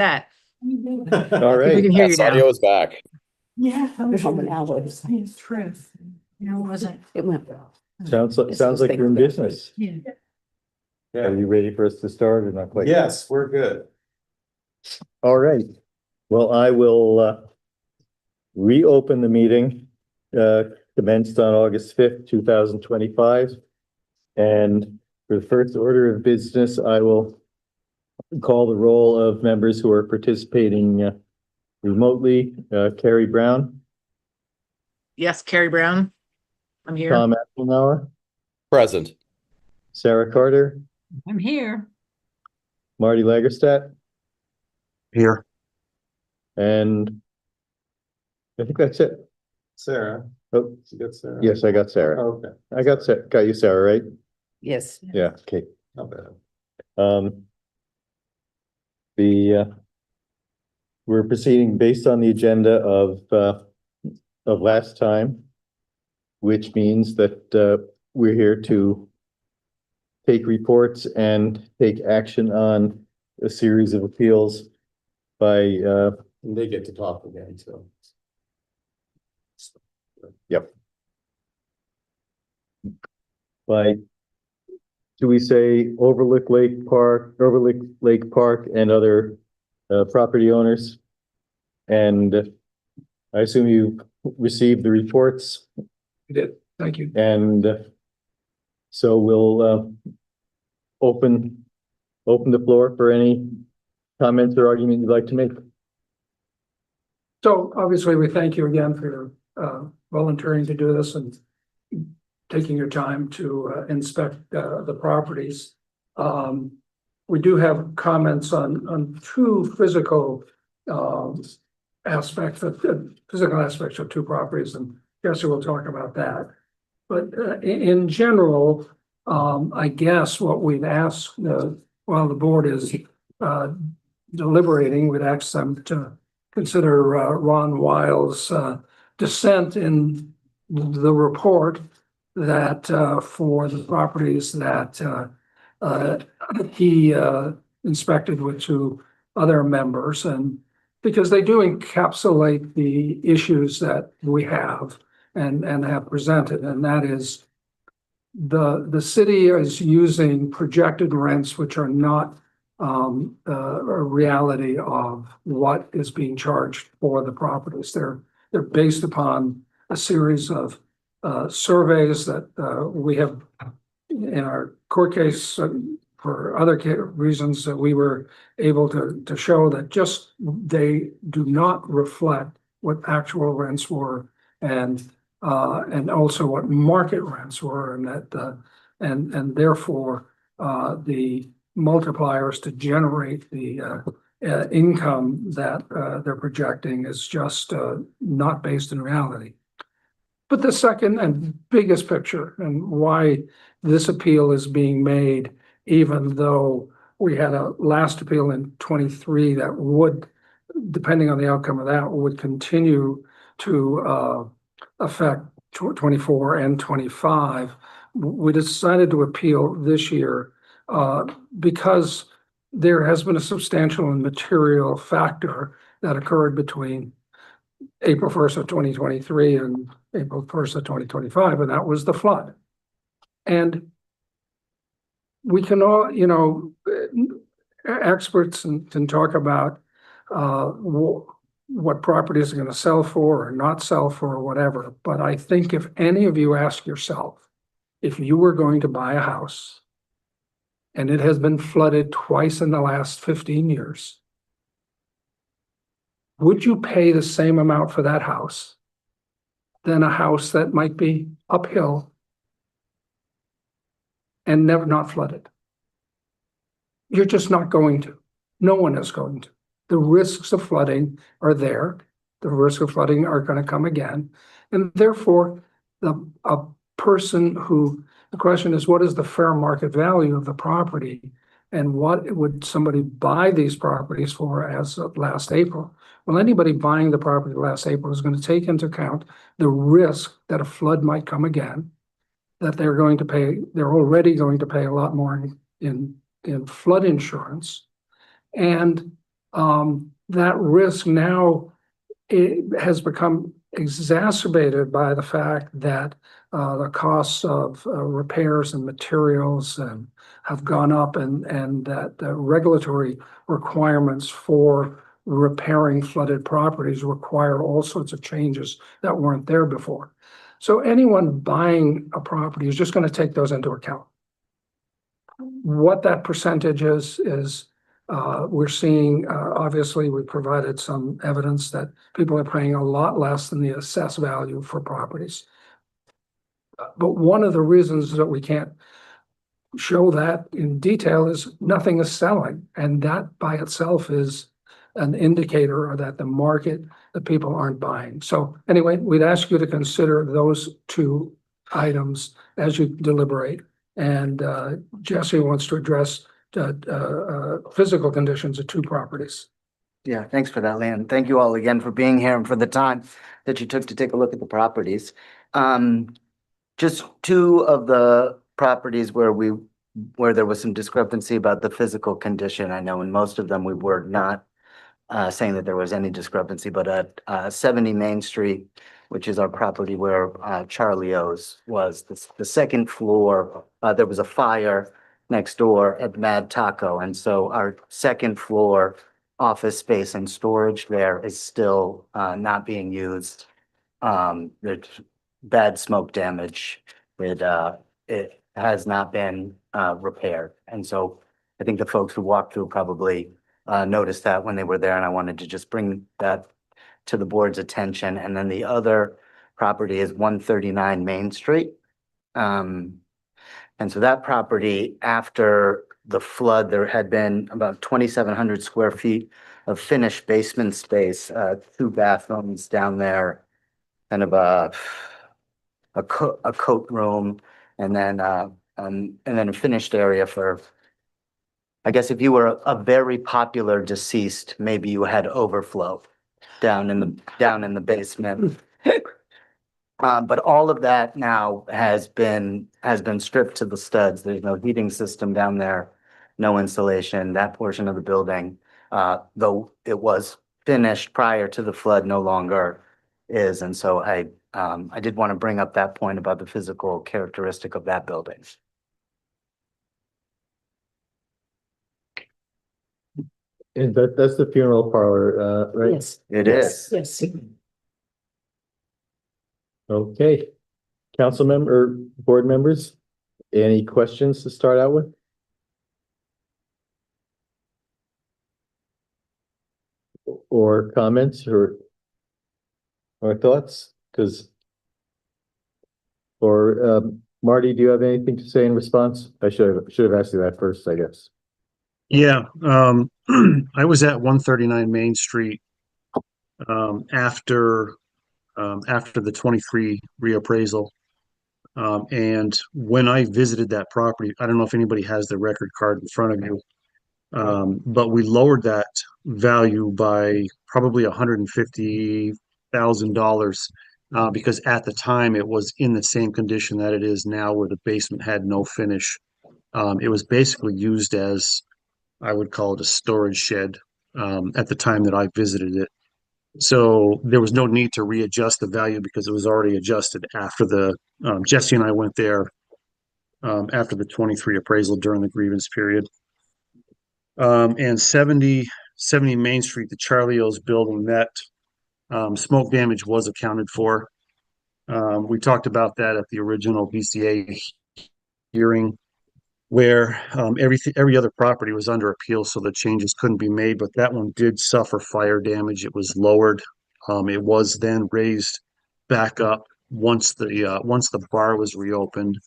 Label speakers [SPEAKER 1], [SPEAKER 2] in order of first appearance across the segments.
[SPEAKER 1] That.
[SPEAKER 2] All
[SPEAKER 1] We
[SPEAKER 2] right.
[SPEAKER 1] can hear you
[SPEAKER 3] Yes,
[SPEAKER 1] now.
[SPEAKER 3] audio is back.
[SPEAKER 1] Yeah.
[SPEAKER 4] There's some hours.
[SPEAKER 1] Truth. No, it wasn't.
[SPEAKER 4] It went well.
[SPEAKER 2] Sounds like you're in business.
[SPEAKER 1] Yeah.
[SPEAKER 2] Are you ready for us to start or not quite?
[SPEAKER 5] Yes, we're good.
[SPEAKER 2] All right. Well, I will reopen the meeting commenced on August 5th, 2025. And for the first order of business, I will call the roll of members who are participating remotely. Carrie Brown,
[SPEAKER 1] Yes, Carrie Brown. I'm here.
[SPEAKER 2] Tom Appenauer,
[SPEAKER 3] Present.
[SPEAKER 2] Sarah Carter,
[SPEAKER 1] I'm here.
[SPEAKER 2] Marty Lagerstadt,
[SPEAKER 3] Here.
[SPEAKER 2] and I think that's it.
[SPEAKER 5] Sarah,
[SPEAKER 2] Oh,
[SPEAKER 5] you got Sarah?
[SPEAKER 2] yes, I got Sarah.
[SPEAKER 5] Okay,
[SPEAKER 2] I got you, Sarah, right?
[SPEAKER 4] Yes.
[SPEAKER 2] Yeah, okay.
[SPEAKER 5] not bad.
[SPEAKER 2] We're proceeding based on the agenda of last time, which means that we're here to take reports and take action on a series of appeals by
[SPEAKER 5] And they get to talk again, so.
[SPEAKER 2] by, do we say Overlook Lake Park and other property owners? And I assume you received the reports,
[SPEAKER 6] We did, thank you.
[SPEAKER 2] and so we'll open the floor for any comments or argument you'd like to make.
[SPEAKER 6] So obviously, we thank you again for your volunteering to do this and taking your time to inspect the properties. We do have comments on two physical aspects of two properties, and Jesse will talk about that. But in general, I guess what we've asked while the board is deliberating, we'd ask them to consider Ron Weil's dissent in the report that for the properties that he inspected with two other members, and because they do encapsulate the issues that we have and have presented, and that is the city is using projected rents which are not a reality of what is being charged for the properties. They're based upon a series of surveys that we have in our court case for other reasons that we were able to show that just they do not reflect what actual rents were and also what market rents were, and that and therefore the multipliers to generate the income that they're projecting is just not based in reality. But the second and biggest picture, and why this appeal is being made, even though we had a last appeal in 23 that would, depending on the outcome of that, would continue to affect 24 and 25, we decided to appeal this year because there has been a substantial and material factor that occurred between April 1st of 2023 and April 1st of 2025, and that was the flood. And we can all, experts can talk about what properties are going to sell for or not sell for or whatever. But I think if any of you ask yourself, if you were going to buy a house and it has been flooded twice in the last 15 years, would you pay the same amount for that house than a house that might be uphill and never not flooded? You're just not going to. No one is going to. The risks of flooding are there. The risks of flooding are going to come again. And therefore, a person who, the question is, what is the fair market value of the property? And what would somebody buy these properties for as of last April? Well, anybody buying the property last April is going to take into account the risk that a flood might come again, that they're already going to pay a lot more in flood insurance. And that risk now it has become exacerbated by the fact that the costs of repairs and materials and have gone up and that the regulatory requirements for repairing flooded properties require all sorts of changes that weren't there before. So anyone buying a property is just going to take those into account. What that percentage is we're seeing, obviously, we provided some evidence that people are paying a lot less than the assessed value for properties. But one of the reasons that we can't show that in detail is nothing is selling. And that by itself is an indicator that the market, that people aren't buying. So anyway, we'd ask you to consider those two items as you deliberate. And Jesse wants to address physical conditions of two properties.
[SPEAKER 7] Yeah, thanks for that, Leon. Thank you all again for being here and for the time that you took to take a look at the properties. Just two of the properties where there was some discrepancy about the physical condition. I know in most of them we were not saying that there was any discrepancy, but at 70 Main Street, which is our property where Charlie O's was, the second floor, there was a fire next door at Mad Taco. And so our second floor office space and storage there is still not being used. There's bad smoke damage. It has not been repaired. And so I think the folks who walked through probably noticed that when they were there, and I wanted to just bring that to the board's attention. And then the other property is 139 Main Street. And so that property, after the flood, there had been about 2,700 square feet of finished basement space, 2 bathrooms down there, kind of a coat room, and then a finished area for, I guess if you were a very popular deceased, maybe you had overflow down in the basement. But all of that now has been stripped to the studs. There's no heating system down there, no insulation. That portion of the building, though it was finished prior to the flood, no longer is. And so I did want to bring up that point about the physical characteristic of that building.
[SPEAKER 2] And that's the funeral parlor, right?
[SPEAKER 4] Yes.
[SPEAKER 7] It is.
[SPEAKER 4] Yes.
[SPEAKER 2] Okay. Council member, board members, any questions to start out with? Or comments or thoughts? Marty, do you have anything to say in response? I should have asked you that first, I guess.
[SPEAKER 8] Yeah, I was at 139 Main Street after the 23 reappraisal. And when I visited that property, I don't know if anybody has the record card in front of you, but we lowered that value by probably $150,000 because at the time it was in the same condition that it is now, where the basement had no finish. It was basically used as, I would call it, a storage shed at the time that I visited it. So there was no need to readjust the value because it was already adjusted after the Jesse and I went there after the 23 appraisal during the grievance period. And 70 Main Street, the Charlie O's building, that smoke damage was accounted for. We talked about that at the original BCA hearing, where every other property was under appeal, so the changes couldn't be made, but that one did suffer fire damage. It was lowered. It was then raised back up once the bar was reopened,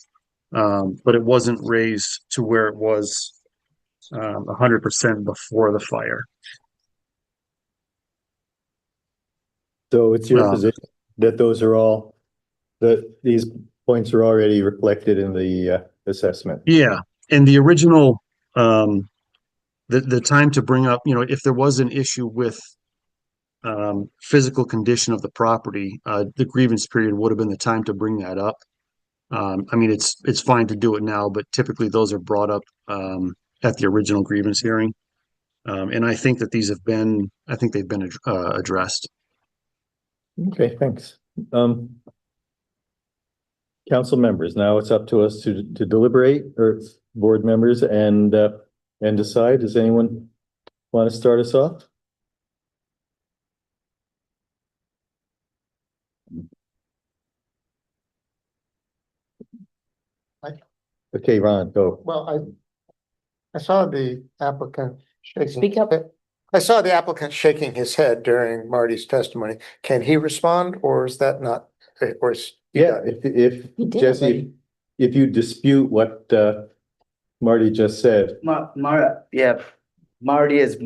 [SPEAKER 8] but it wasn't raised to where it was 100% before the fire.
[SPEAKER 2] So it's your position that these points are already reflected in the assessment?
[SPEAKER 8] Yeah. And the original, the time to bring up, if there was an issue with physical condition of the property, the grievance period would have been the time to bring that up. I mean, it's fine to do it now, but typically those are brought up at the original grievance hearing. And I think that I think they've been addressed.
[SPEAKER 2] Okay, thanks. Council members, now it's up to us to deliberate, or board members, and decide. Does anyone want to start us off? Okay, Ron, go.
[SPEAKER 9] Well, I saw the applicant shaking.
[SPEAKER 4] Speak up.
[SPEAKER 9] I saw the applicant shaking his head during Marty's testimony. Can he respond, or is that not, or is?
[SPEAKER 2] Yeah, if
[SPEAKER 4] He did
[SPEAKER 2] Jesse,
[SPEAKER 4] already.
[SPEAKER 2] if you dispute what Marty just said,
[SPEAKER 7] Yeah, Marty is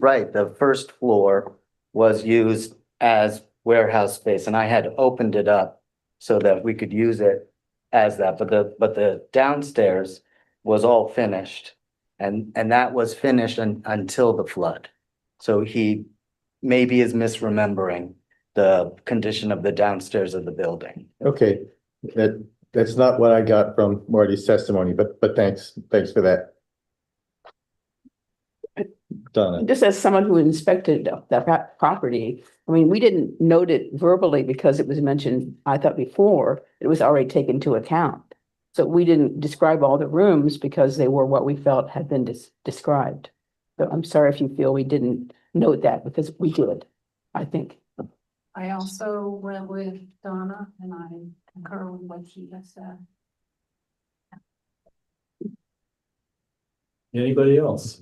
[SPEAKER 7] right. The first floor was used as warehouse space, and I had opened it up so that we could use it as that, but the downstairs was all finished. And that was finished until the flood. So he maybe is misremembering the condition of the downstairs of the building.
[SPEAKER 2] okay, that's not what I got from Marty's testimony, but thanks for that. Donna.
[SPEAKER 4] Just as someone who inspected that property, I mean, we didn't note it verbally because it was mentioned, I thought before, it was already taken into account. So we didn't describe all the rooms because they were what we felt had been described. So I'm sorry if you feel we didn't note that, because we did, I think.
[SPEAKER 10] I also went with Donna and I concur with what she has said.
[SPEAKER 2] Anybody else?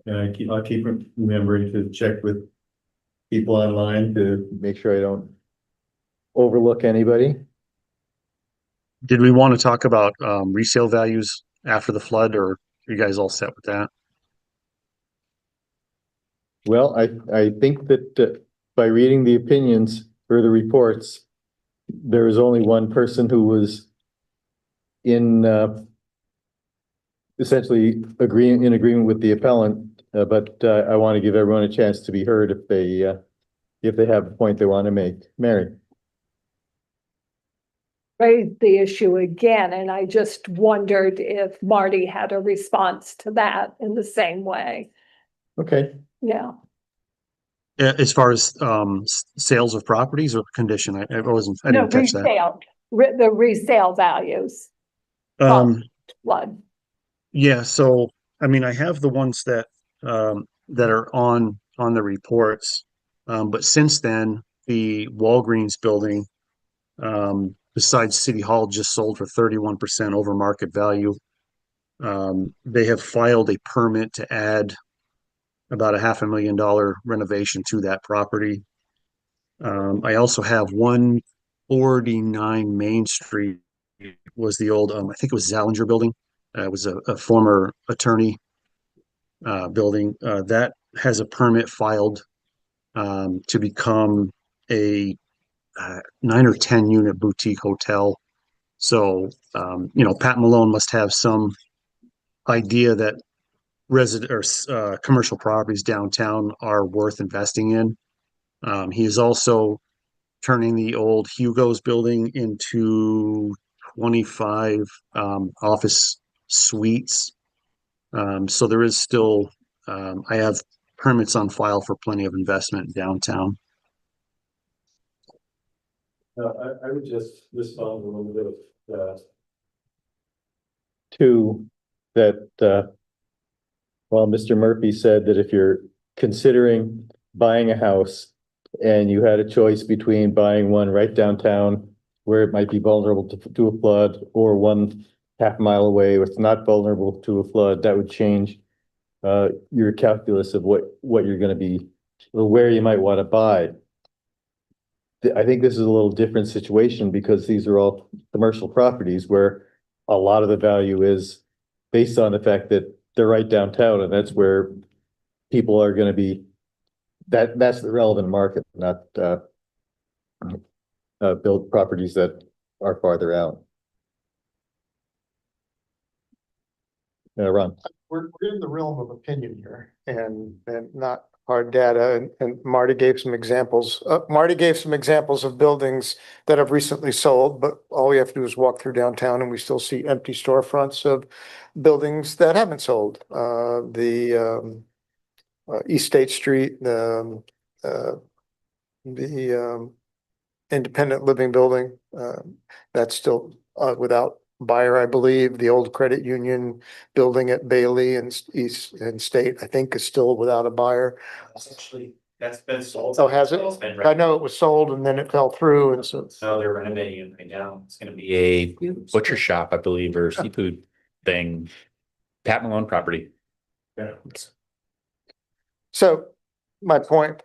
[SPEAKER 2] I'll keep remembering to check with people online to make sure I don't overlook anybody.
[SPEAKER 8] Did we want to talk about resale values after the flood, or are you guys all set with that?
[SPEAKER 2] Well, I think that by reading the opinions for the reports, there is only one person who was in essentially in agreement with the appellant, but I want to give everyone a chance to be heard if they have a point they want to make. Mary.
[SPEAKER 10] Raised the issue again, and I just wondered if Marty had a response to that in the same way.
[SPEAKER 2] Okay.
[SPEAKER 10] Yeah.
[SPEAKER 8] As far as sales of properties or condition, I didn't catch that.
[SPEAKER 10] Resale, the resale values, flood.
[SPEAKER 8] Yeah, so I mean, I have the ones that are on the reports, but since then, the Walgreens building, besides City Hall, just sold for 31% over market value. They have filed a permit to add about a $500,000 renovation to that property. I also have 149 Main Street was the old, I think it was Zallinger building. It was a former attorney building that has a permit filed to become a 9 or 10 unit boutique hotel. So, Pat Malone must have some idea that resident or commercial properties downtown are worth investing in. He is also turning the old Hugo's building into 25 office suites. So there is still, I have permits on file for plenty of investment downtown.
[SPEAKER 2] I would just respond a little bit to that. Well, Mr. Murphy said that if you're considering buying a house and you had a choice between buying one right downtown where it might be vulnerable to a flood, or one half mile away where it's not vulnerable to a flood, that would change your calculus of what you're going to be, or where you might want to buy. I think this is a little different situation because these are all commercial properties where a lot of the value is based on the fact that they're right downtown, and that's where people are going to be. That's the relevant market, not build properties that are farther out. Ron.
[SPEAKER 9] we're in the realm of opinion here and not hard data. And Marty gave some examples. Marty gave some examples of buildings that have recently sold, but all we have to do is walk through downtown and we still see empty storefronts of buildings that haven't sold. East State Street, the independent living building, that's still without buyer, I believe. The old credit union building at Bailey and East and State, I think, is still without a buyer.
[SPEAKER 11] Actually, that's been sold.
[SPEAKER 9] Oh, has it?
[SPEAKER 11] It's been
[SPEAKER 9] I know it was sold and then it fell through, and so.
[SPEAKER 11] So they're renovating it right now. It's gonna be a butcher shop, I believe, or seafood thing. Pat Malone property.
[SPEAKER 9] So my point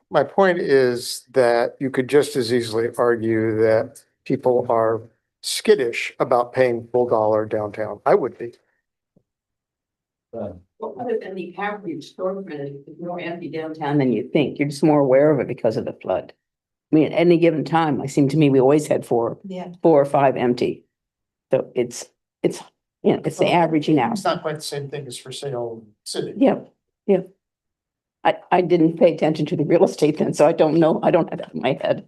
[SPEAKER 9] is that you could just as easily argue that people are skittish about paying full dollar downtown. I would be.
[SPEAKER 4] Well, other than the average storefront is more empty downtown than you think. You're just more aware of it because of the flood. I mean, at any given time, it seemed to me we always had four or five empty. So it's, it's the averaging out.
[SPEAKER 9] It's not quite the same thing as for sale city.
[SPEAKER 4] Yeah. I didn't pay attention to the real estate then, so I don't know. I don't have that in my head.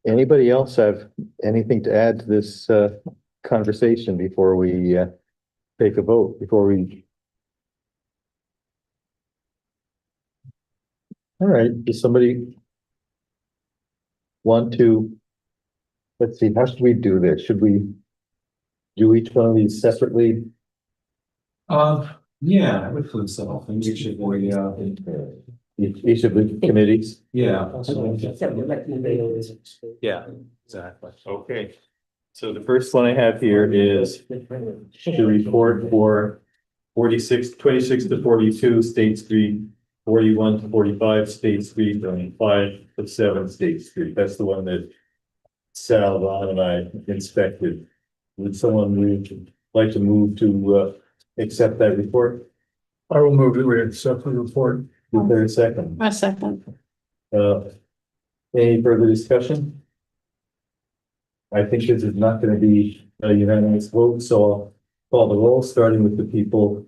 [SPEAKER 2] Anybody else have anything to add to this conversation before we take a vote, before we? All right, does somebody want to, let's see, how should we do this? Should we do each one of these separately?
[SPEAKER 5] Yeah, I would think so. I think we should,
[SPEAKER 2] Each of the committees?
[SPEAKER 5] yeah.
[SPEAKER 11] Yeah, exactly.
[SPEAKER 2] Okay. So the first one I have here is the report for 26 to 42 State Street, 41 to 45 State Street, and 5 to 7 State Street. That's the one that Sal, Ron, and I inspected. Would someone like to move to accept that report?
[SPEAKER 6] I will move that we accept the report.
[SPEAKER 2] Is there a second?
[SPEAKER 4] A second.
[SPEAKER 2] Any further discussion? I think this is not going to be a unanimous vote, so I'll call the roll, starting with the people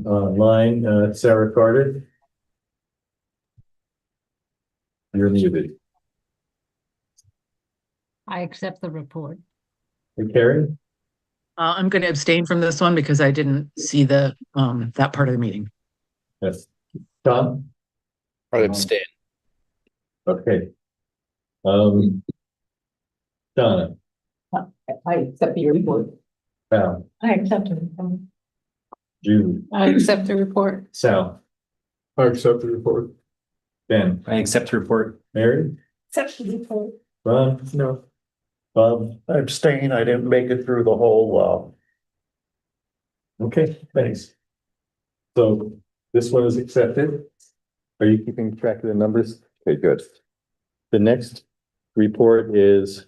[SPEAKER 2] online. Sarah Carter. You're muted.
[SPEAKER 12] I accept the report.
[SPEAKER 2] Hey, Carrie?
[SPEAKER 1] I'm going to abstain from this one because I didn't see that part of the meeting.
[SPEAKER 2] Yes. Tom?
[SPEAKER 3] I abstain.
[SPEAKER 2] Okay. Donna?
[SPEAKER 4] I accept the report.
[SPEAKER 2] Val?
[SPEAKER 12] I accept the report.
[SPEAKER 2] Jude?
[SPEAKER 12] I accept the report.
[SPEAKER 2] Sal?
[SPEAKER 6] I accept the report.
[SPEAKER 2] Ben?
[SPEAKER 11] I accept the report.
[SPEAKER 2] Mary?
[SPEAKER 10] Accept the report.
[SPEAKER 2] Ron?
[SPEAKER 9] No.
[SPEAKER 2] Bob?
[SPEAKER 9] I abstain. I didn't make it through the whole,
[SPEAKER 2] Okay, thanks. So this one is accepted. Are you keeping track of the numbers? Okay, good. The next report is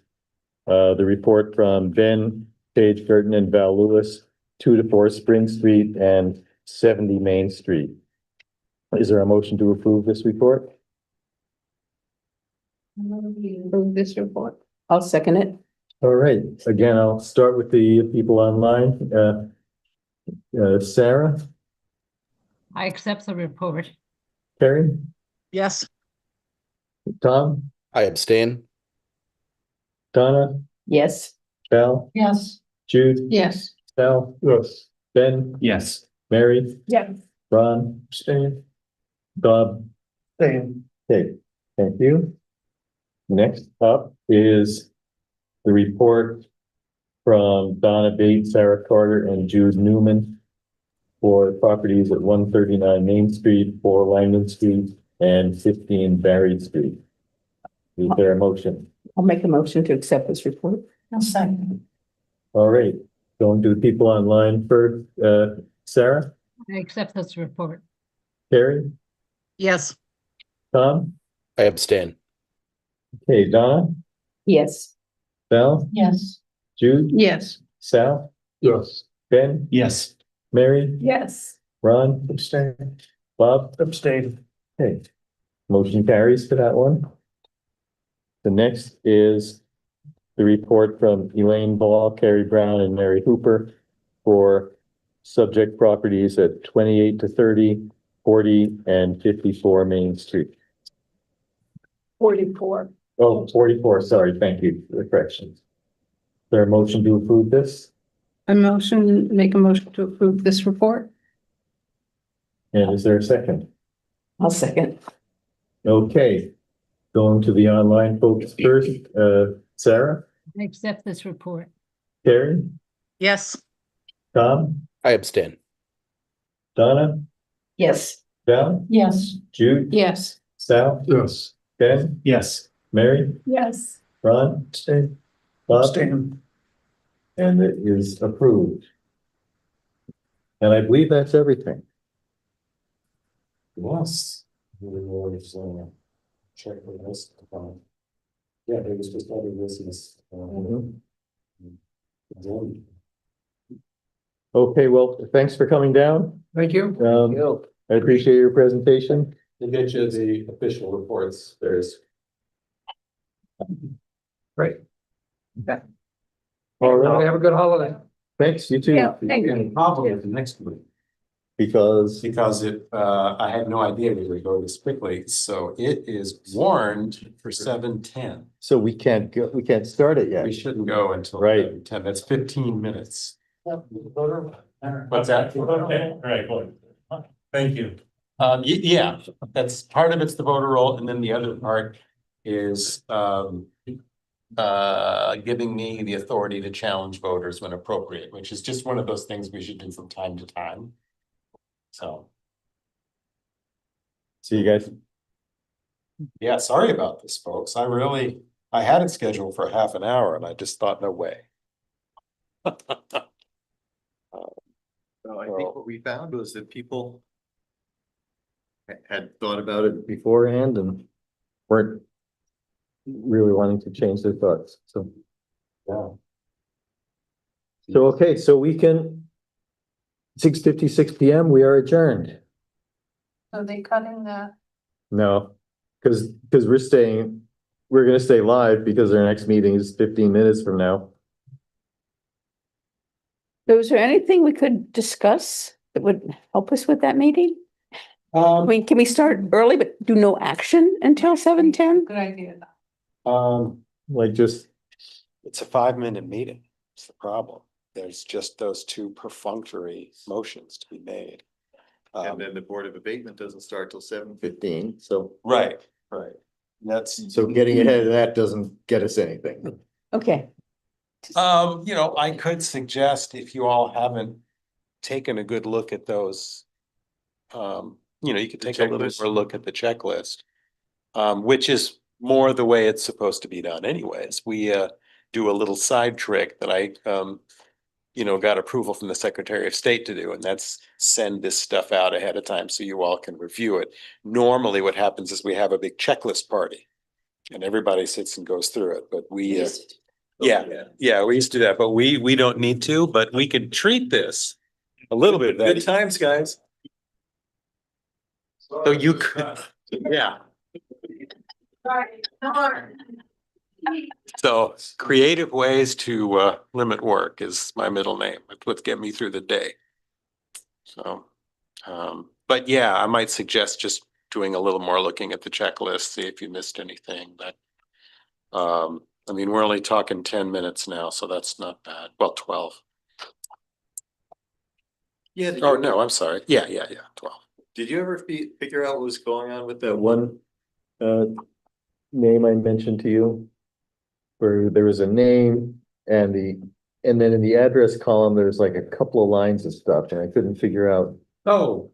[SPEAKER 2] the report from Ben, Paige Burton, and Val Lewis, 2 to 4 Spring Street and 70 Main Street. Is there a motion to approve this report?
[SPEAKER 4] Approve this report. I'll second it.
[SPEAKER 2] All right, again, I'll start with the people online. Sarah,
[SPEAKER 12] I accept the report.
[SPEAKER 2] Carrie,
[SPEAKER 1] Yes.
[SPEAKER 2] Tom,
[SPEAKER 3] I abstain.
[SPEAKER 2] Donna,
[SPEAKER 4] Yes.
[SPEAKER 2] Val,
[SPEAKER 12] Yes.
[SPEAKER 2] Jude,
[SPEAKER 12] Yes.
[SPEAKER 2] Sal, yes, Ben,
[SPEAKER 11] Yes.
[SPEAKER 2] Mary,
[SPEAKER 10] Yeah.
[SPEAKER 2] Ron, abstain, Bob,
[SPEAKER 9] abstain.
[SPEAKER 2] okay, thank you. Next up is the report from Donna Bates, Sarah Carter, and Jude Newman for properties at 139 Main Street, 4 Langdon Street, and 15 Barry Street. Is there a motion?
[SPEAKER 4] I'll make a motion to accept this report.
[SPEAKER 12] I'll second.
[SPEAKER 2] All right, going to the people online first. Sarah,
[SPEAKER 12] I accept this report.
[SPEAKER 2] Carrie,
[SPEAKER 1] Yes.
[SPEAKER 2] Tom,
[SPEAKER 3] I abstain.
[SPEAKER 2] okay, Donna,
[SPEAKER 4] Yes.
[SPEAKER 2] Val,
[SPEAKER 12] Yes.
[SPEAKER 2] Jude,
[SPEAKER 12] Yes.
[SPEAKER 2] Sal,
[SPEAKER 6] Yes.
[SPEAKER 2] Ben,
[SPEAKER 11] Yes.
[SPEAKER 2] Mary,
[SPEAKER 10] Yes.
[SPEAKER 2] Ron,
[SPEAKER 9] Abstain.
[SPEAKER 2] Bob,
[SPEAKER 9] Abstain.
[SPEAKER 2] okay. Motion carries for that one. The next is the report from Elaine Ball, Carrie Brown, and Mary Hooper for subject properties at 28 to 30, 40, and 54 Main Street.
[SPEAKER 10] 44.
[SPEAKER 2] Oh, 44, sorry, thank you for the corrections. Is there a motion to approve this?
[SPEAKER 12] Make a motion to approve this report.
[SPEAKER 2] And is there a second?
[SPEAKER 4] I'll second.
[SPEAKER 2] Okay, going to the online folks first, Sarah,
[SPEAKER 12] I accept this report.
[SPEAKER 2] Carrie,
[SPEAKER 1] Yes.
[SPEAKER 2] Tom,
[SPEAKER 3] I abstain.
[SPEAKER 2] Donna,
[SPEAKER 4] Yes.
[SPEAKER 2] Val,
[SPEAKER 12] Yes.
[SPEAKER 2] Jude,
[SPEAKER 12] Yes.
[SPEAKER 2] Sal,
[SPEAKER 5] Yes.
[SPEAKER 2] Ben,
[SPEAKER 5] Yes.
[SPEAKER 2] Mary,
[SPEAKER 10] Yes.
[SPEAKER 2] Ron,
[SPEAKER 6] Abstain.
[SPEAKER 2] Bob,
[SPEAKER 6] Abstain.
[SPEAKER 2] and it is approved. And I believe that's everything.
[SPEAKER 5] Yes. Check the list. Yeah, it was just other business.
[SPEAKER 2] Okay, well, thanks for coming down.
[SPEAKER 6] Thank you.
[SPEAKER 2] I appreciate your presentation.
[SPEAKER 5] To get you the official reports, there's.
[SPEAKER 6] Great.
[SPEAKER 2] All right,
[SPEAKER 6] Have a good holiday.
[SPEAKER 2] thanks, you too.
[SPEAKER 10] Yeah, thank you.
[SPEAKER 5] And probably the next week.
[SPEAKER 2] Because,
[SPEAKER 5] I had no idea we would go this quickly, so it is warned for 7:10.
[SPEAKER 2] so we can't go, we can't start it yet.
[SPEAKER 5] We shouldn't go until
[SPEAKER 2] Right.
[SPEAKER 5] 7:10. That's 15 minutes. What's that?
[SPEAKER 8] Right. Thank you.
[SPEAKER 5] Yeah, that's part of it's the voter roll, and then the other part is giving me the authority to challenge voters when appropriate, which is just one of those things we should do from time to time. So,
[SPEAKER 2] See you guys.
[SPEAKER 5] yeah, sorry about this, folks. I had it scheduled for half an hour and I just thought, no way.
[SPEAKER 2] Well, I think what we found was that people had thought about it beforehand and weren't really wanting to change their thoughts, so.
[SPEAKER 5] Yeah.
[SPEAKER 2] So, okay, so we can, 6:56 PM, we are adjourned.
[SPEAKER 12] Are they cutting that?
[SPEAKER 2] No, because we're gonna stay live because our next meeting is 15 minutes from now.
[SPEAKER 4] So is there anything we could discuss that would help us with that meeting? I mean, can we start early but do no action until 7:10?
[SPEAKER 12] Good idea.
[SPEAKER 2] Like just,
[SPEAKER 5] It's a 5-minute meeting. It's the problem. There's just those two perfunctory motions to be made.
[SPEAKER 2] the Board of Abatement doesn't start till 7:15, so.
[SPEAKER 5] Right. That's.
[SPEAKER 2] So getting ahead of that doesn't get us anything.
[SPEAKER 4] Okay.
[SPEAKER 5] I could suggest if you all haven't taken a good look at those. You could take a little more look at the checklist. Which is more the way it's supposed to be done anyways. We do a little side trick that I got approval from the Secretary of State to do, and that's send this stuff out ahead of time so you all can review it. Normally what happens is we have a big checklist party and everybody sits and goes through it, but we we used to do that, but we don't need to, but we could treat this a little bit.
[SPEAKER 2] Good times, guys.
[SPEAKER 5] So you could, yeah. So creative ways to limit work is my middle name. It's what get me through the day. So, but yeah, I might suggest just doing a little more looking at the checklist, see if you missed anything. But we're only talking 10 minutes now, so that's not bad. Well, 12.
[SPEAKER 2] Yeah.
[SPEAKER 5] Oh, no, I'm sorry. Yeah, 12.
[SPEAKER 2] Did you ever figure out what was going on with that one name I mentioned to you? Where there was a name and then in the address column, there's like a couple of lines of stuff and I couldn't figure out
[SPEAKER 5] Oh,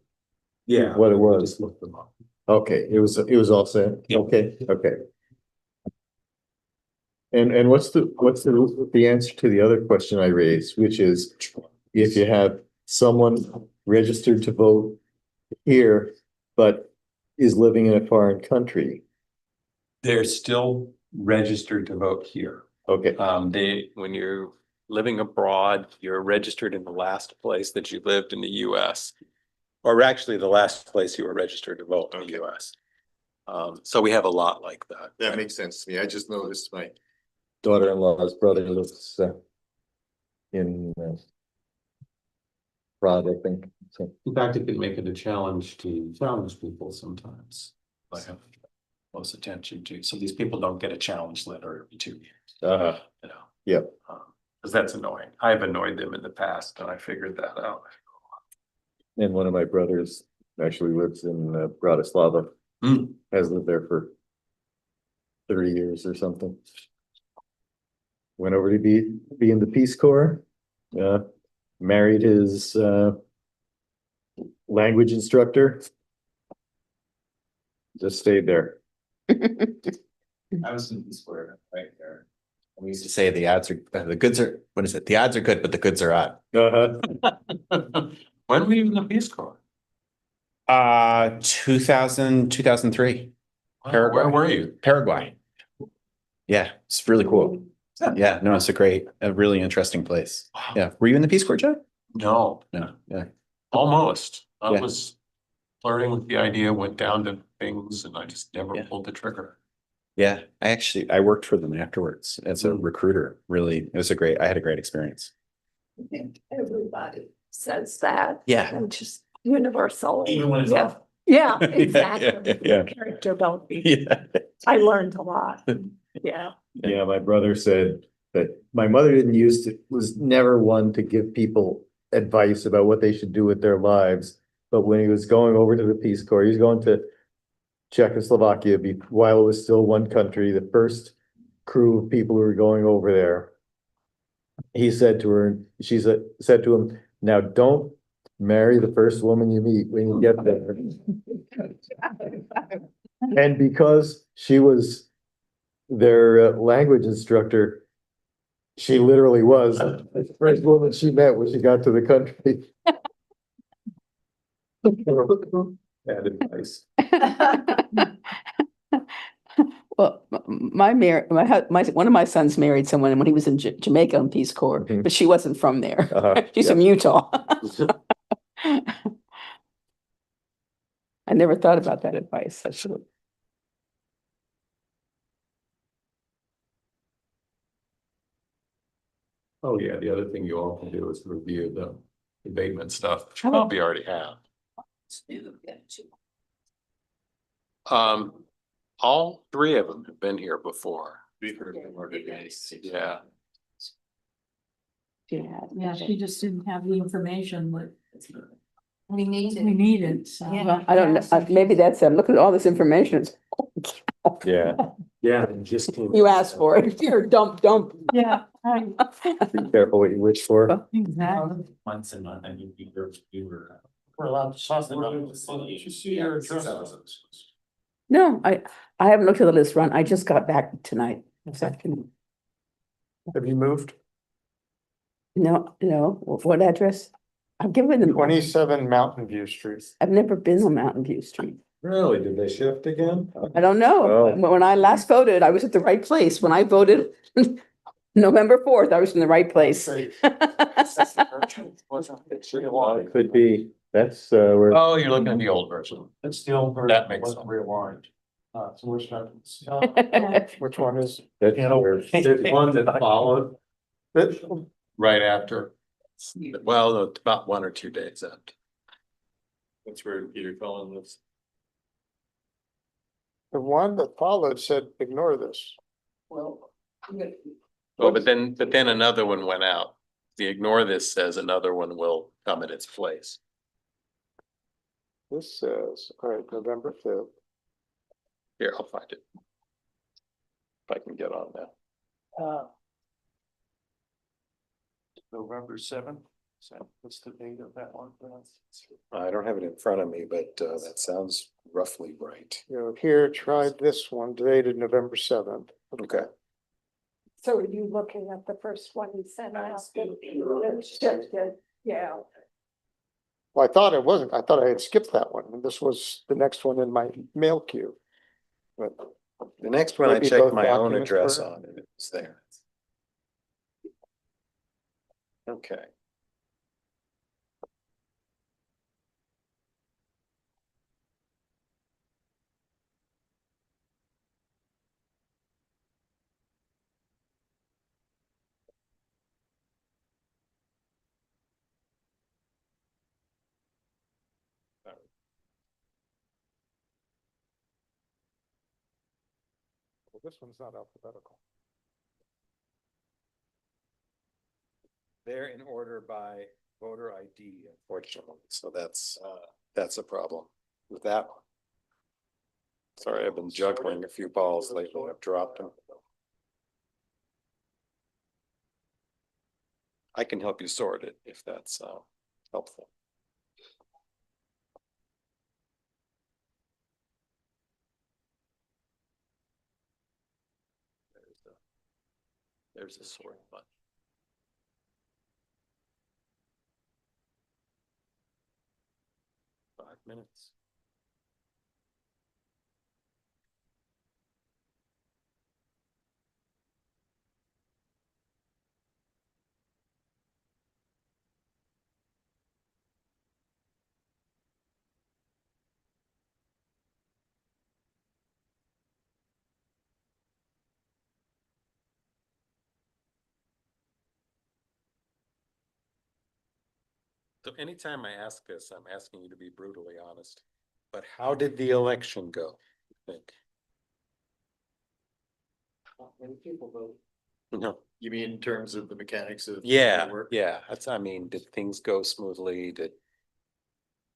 [SPEAKER 5] yeah.
[SPEAKER 2] what it was.
[SPEAKER 5] Just look them up.
[SPEAKER 2] Okay, it was all set.
[SPEAKER 5] Yeah.
[SPEAKER 2] Okay. And what's the answer to the other question I raised, which is if you have someone registered to vote here, but is living in a foreign country.
[SPEAKER 5] They're still registered to vote here.
[SPEAKER 2] Okay,
[SPEAKER 5] When you're living abroad, you're registered in the last place that you lived in the US. Or actually the last place you were registered to vote in the US. So we have a lot like that.
[SPEAKER 2] that makes sense to me. I just noticed daughter-in-law's brother lives in Prague, I think. So,
[SPEAKER 5] In fact, it can make it a challenge to challenge people sometimes. I have close attention to, so these people don't get a challenge letter every 2 years, you know.
[SPEAKER 2] Yep.
[SPEAKER 5] Because that's annoying. I've annoyed them in the past and I figured that out.
[SPEAKER 2] And one of my brothers actually lives in Bratislava.
[SPEAKER 5] Hmm.
[SPEAKER 2] Has lived there for 30 years or something. Went over to be in the Peace Corps. Married his language instructor. Just stayed there.
[SPEAKER 11] I was in Peace Corps right there. We used to say the odds are, the goods are, what is it? The odds are good, but the goods are odd.
[SPEAKER 5] When were you in the Peace Corps?
[SPEAKER 11] 2003.
[SPEAKER 5] Wow, where were you?
[SPEAKER 11] Paraguay. Yeah, it's really cool. Yeah, no, it's a really interesting place.
[SPEAKER 5] Wow.
[SPEAKER 11] Yeah. Were you in the Peace Corps, John?
[SPEAKER 5] No,
[SPEAKER 11] No. Yeah.
[SPEAKER 5] almost. I
[SPEAKER 11] Yeah.
[SPEAKER 5] was flirting with the idea, went down to things and I just never
[SPEAKER 11] Yeah.
[SPEAKER 5] pulled the trigger.
[SPEAKER 11] Yeah. I worked for them afterwards as a recruiter. Really, I had a great experience.
[SPEAKER 10] I think everybody says that.
[SPEAKER 11] Yeah.
[SPEAKER 10] And just universal.
[SPEAKER 11] Even when it's
[SPEAKER 10] Yeah.
[SPEAKER 11] off.
[SPEAKER 10] Yeah, exactly.
[SPEAKER 11] Yeah.
[SPEAKER 10] Character building.
[SPEAKER 11] Yeah.
[SPEAKER 10] I learned a lot. Yeah.
[SPEAKER 2] Yeah, my brother said that my mother was never one to give people advice about what they should do with their lives. But when he was going over to the Peace Corps, he was going to Czechoslovakia while it was still one country, the first crew of people who were going over there. He said to her, said to him, now don't marry the first woman you meet when you get there. And because she was their language instructor, she literally was the first woman she met when she got to the country. Bad advice.
[SPEAKER 4] Well, one of my sons married someone when he was in Jamaica on Peace Corps,
[SPEAKER 2] Mhm.
[SPEAKER 4] but she wasn't from there. She's
[SPEAKER 2] Yeah.
[SPEAKER 4] from Utah. I never thought about that advice. I should have.
[SPEAKER 5] Oh, yeah, the other thing you all can do is review the abatement stuff, which you
[SPEAKER 4] How about-
[SPEAKER 5] probably already have. All three of them have been here before. We've heard them already. Yeah.
[SPEAKER 12] Yeah, she just didn't have the information that
[SPEAKER 10] We need
[SPEAKER 12] we needed, so.
[SPEAKER 4] Well, I don't know, maybe that's, I'm looking at all this information. It's,
[SPEAKER 2] Yeah,
[SPEAKER 5] Yeah, and just.
[SPEAKER 4] you asked for it. You're dump.
[SPEAKER 12] Yeah, right,
[SPEAKER 2] be careful what you wish for.
[SPEAKER 12] exactly.
[SPEAKER 11] Months and months, and you were.
[SPEAKER 5] We're allowed to talk about it. You see your address.
[SPEAKER 4] No, I haven't looked at the list, Ron. I just got back tonight. This afternoon.
[SPEAKER 9] Have you moved?
[SPEAKER 4] No, what address? I've given them.
[SPEAKER 9] 27 Mountain View Street.
[SPEAKER 4] I've never been on Mountain View Street.
[SPEAKER 5] Really? Did they shift again?
[SPEAKER 4] I don't know.
[SPEAKER 2] Oh.
[SPEAKER 4] When I last voted, I was at the right place. When I voted November 4th, I was in the right place.
[SPEAKER 2] It could be, that's where,
[SPEAKER 5] Oh, you're looking at the old version.
[SPEAKER 9] It's the old version.
[SPEAKER 5] That makes sense.
[SPEAKER 9] Realigned. So which one? Which one is?
[SPEAKER 2] that's where.
[SPEAKER 5] There's one that followed
[SPEAKER 9] It?
[SPEAKER 5] right after. Well, no, about 1 or 2 days after. That's where Peter Cullen lives.
[SPEAKER 9] The one that followed said, ignore this.
[SPEAKER 5] Oh, but then another one went out. The ignore this says another one will come in its place.
[SPEAKER 9] This says, all right, November 5th.
[SPEAKER 5] Here, I'll find it. If I can get on that.
[SPEAKER 9] November 7th. What's the date of that one?
[SPEAKER 5] I don't have it in front of me, but that sounds roughly right.
[SPEAKER 9] You know, here, try this one dated November 7th.
[SPEAKER 5] Okay.
[SPEAKER 10] So are you looking at the first one you sent out? It's shifted, yeah.
[SPEAKER 9] Well, I thought it wasn't. I thought I had skipped that one. And this was the next one in my mail queue. But
[SPEAKER 5] The next one I
[SPEAKER 9] Maybe
[SPEAKER 5] checked
[SPEAKER 9] both
[SPEAKER 5] my own
[SPEAKER 9] documents
[SPEAKER 5] address
[SPEAKER 9] were-
[SPEAKER 5] on and it was there. Okay.
[SPEAKER 9] Well, this one's not alphabetical.
[SPEAKER 5] They're in order by voter ID, unfortunately, so that's a problem with that one. Sorry, I've been juggling a few balls lately, I've dropped them. I can help you sort it if that's helpful. There's a sort button. Five minutes. So anytime I ask this, I'm asking you to be brutally honest. But how did the election go, you think?
[SPEAKER 2] Many people vote.
[SPEAKER 5] No.
[SPEAKER 2] You mean in terms of the mechanics of?
[SPEAKER 5] Yeah,
[SPEAKER 2] the work?
[SPEAKER 5] yeah, I mean, did things go smoothly? Did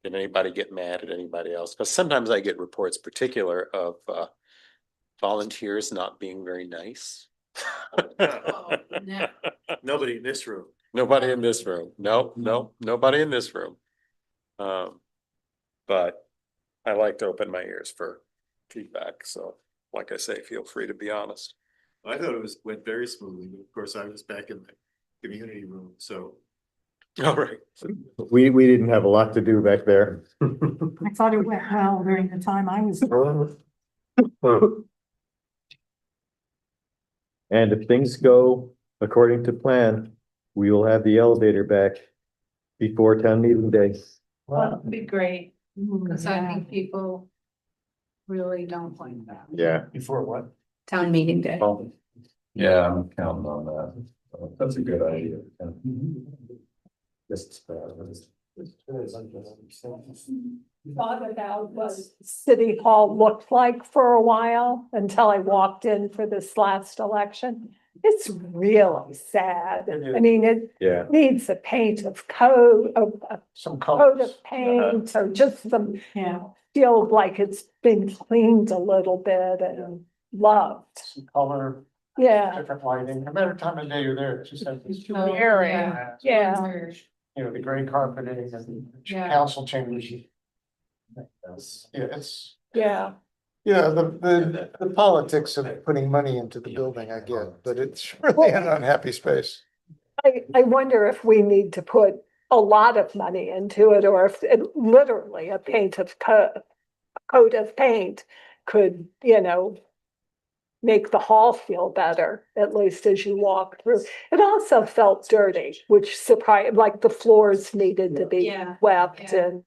[SPEAKER 5] anybody get mad at anybody else? Because sometimes I get reports particular of volunteers not being very nice.
[SPEAKER 2] Nobody in this room.
[SPEAKER 5] Nobody in this room. No, nobody in this room. But I like to open my ears for feedback. So like I say, feel free to be honest.
[SPEAKER 2] I thought went very smoothly, but of course I was back in the community room, so.
[SPEAKER 5] All right.
[SPEAKER 2] We didn't have a lot to do back there.
[SPEAKER 10] I thought it went well during the time I was.
[SPEAKER 2] And if things go according to plan, we will have the elevator back before town meeting day.
[SPEAKER 12] That'd be great, because I think people really don't like that.
[SPEAKER 2] Yeah.
[SPEAKER 9] Before what?
[SPEAKER 12] Town meeting day.
[SPEAKER 13] Yeah, I'm counting on that. That's a good idea.
[SPEAKER 10] Thought about what City Hall looked like for a while until I walked in for this last election. It's really sad. I mean, it
[SPEAKER 2] Yeah.
[SPEAKER 10] needs a paint of coat,
[SPEAKER 9] Some
[SPEAKER 10] coat
[SPEAKER 9] colors.
[SPEAKER 10] of paint, or just some,
[SPEAKER 12] Yeah.
[SPEAKER 10] feel like it's been cleaned a little bit and loved.
[SPEAKER 9] Some color,
[SPEAKER 10] Yeah,
[SPEAKER 9] different lighting. No matter time of day you're there, it just has this.
[SPEAKER 12] Oh,
[SPEAKER 10] Airing,
[SPEAKER 12] yeah.
[SPEAKER 10] yeah.
[SPEAKER 9] You know, the gray carpeting and
[SPEAKER 12] Yeah.
[SPEAKER 9] council chambers. Yeah, it's,
[SPEAKER 10] yeah.
[SPEAKER 9] yeah, the politics of putting money into the building, I get, but it's really an unhappy space.
[SPEAKER 10] I wonder if we need to put a lot of money into it, or if literally a coat of paint could, make the hall feel better, at least as you walk through. It also felt dirty, which surprised, like the floors needed to be
[SPEAKER 12] Yeah,
[SPEAKER 10] swept
[SPEAKER 12] yeah.
[SPEAKER 10] and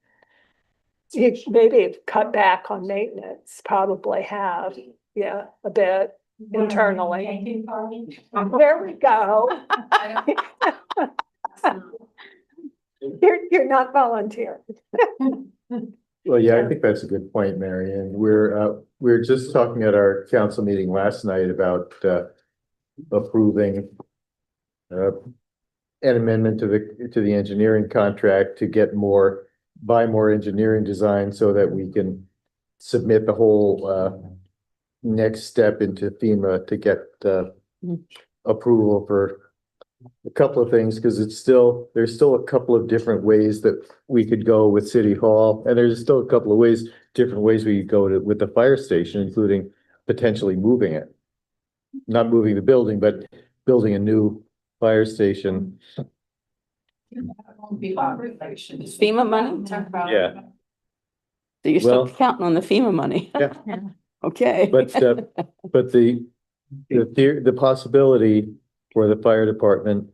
[SPEAKER 10] you maybe cut back on maintenance, probably have, yeah, a bit internally. There we go. You're not volunteering.
[SPEAKER 2] Well, yeah, I think that's a good point, Mary. And we're just talking at our council meeting last night about approving an amendment to the engineering contract to buy more engineering design so that we can submit the whole next step into FEMA to get approval for a couple of things, because there's still a couple of different ways that we could go with City Hall, and there's still a couple of different ways we could go with the fire station, including potentially moving it. Not moving the building, but building a new fire station.
[SPEAKER 4] FEMA money?
[SPEAKER 2] Yeah.
[SPEAKER 4] So you're still
[SPEAKER 2] Well-
[SPEAKER 4] counting on the FEMA money?
[SPEAKER 2] Yeah.
[SPEAKER 4] Okay.
[SPEAKER 2] But the possibility for the fire department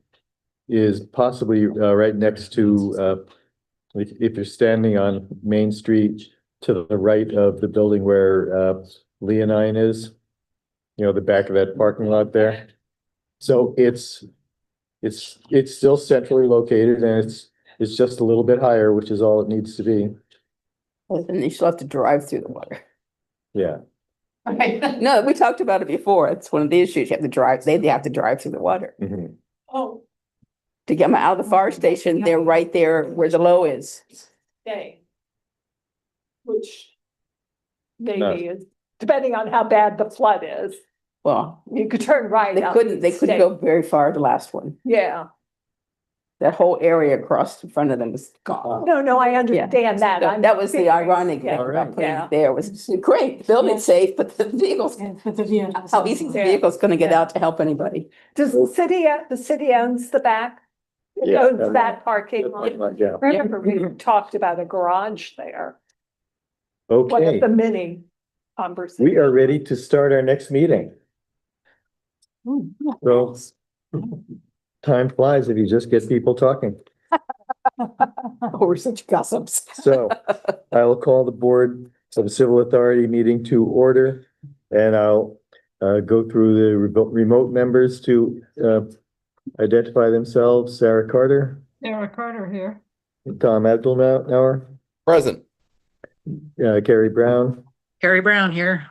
[SPEAKER 2] is possibly right next to if you're standing on Main Street to the right of the building where Leonine is, the back of that parking lot there. So it's still centrally located, and it's just a little bit higher, which is all it needs to be.
[SPEAKER 4] And you still have to drive through the water.
[SPEAKER 2] Yeah.
[SPEAKER 12] Right.
[SPEAKER 4] No, we talked about it before. It's one of the issues. You have to drive, they have to drive through the water.
[SPEAKER 2] Mhm.
[SPEAKER 12] Oh,
[SPEAKER 4] To get them out of the fire station, they're right there where the low is.
[SPEAKER 12] okay.
[SPEAKER 10] Which maybe is, depending on how bad the flood is,
[SPEAKER 4] Well,
[SPEAKER 10] you could turn right.
[SPEAKER 4] they
[SPEAKER 10] out
[SPEAKER 4] couldn't
[SPEAKER 10] and stay.
[SPEAKER 4] go very far, the last one.
[SPEAKER 10] Yeah,
[SPEAKER 4] That whole area across in front of them was gone.
[SPEAKER 10] no, I understand that.
[SPEAKER 4] So that was the ironic thing
[SPEAKER 10] Yeah.
[SPEAKER 4] about putting
[SPEAKER 10] Yeah.
[SPEAKER 4] it there was great, building's safe, but the vehicles, how easy is the
[SPEAKER 10] Yeah.
[SPEAKER 4] vehicle's gonna get out to help anybody?
[SPEAKER 10] Does the city owns the back? It
[SPEAKER 2] Yeah,
[SPEAKER 10] owns that parking lot.
[SPEAKER 2] Yeah.
[SPEAKER 10] Remember, we talked about a garage there, one
[SPEAKER 2] Okay,
[SPEAKER 10] of the many conversations.
[SPEAKER 2] we are ready to start our next meeting. So time flies if you just get people talking.
[SPEAKER 4] Oh, we're such gossips.
[SPEAKER 2] So I will call the Board of Civil Authority meeting to order, and I'll go through the remote members to identify themselves. Sarah Carter,
[SPEAKER 10] Sarah Carter here.
[SPEAKER 2] Tom Abdelnauer,
[SPEAKER 3] Present.
[SPEAKER 2] Carrie Brown,
[SPEAKER 1] Carrie Brown here.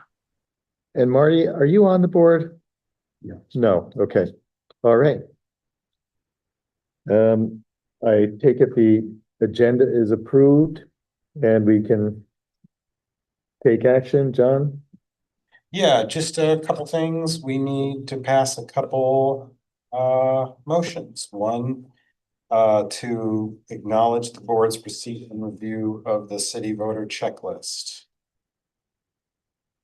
[SPEAKER 2] and Marty, are you on the board? No, okay, all right. I take it the agenda is approved and we can take action, John?
[SPEAKER 5] Yeah, just a couple things. We need to pass a couple motions. One, to acknowledge the board's receipt and review of the city voter checklist.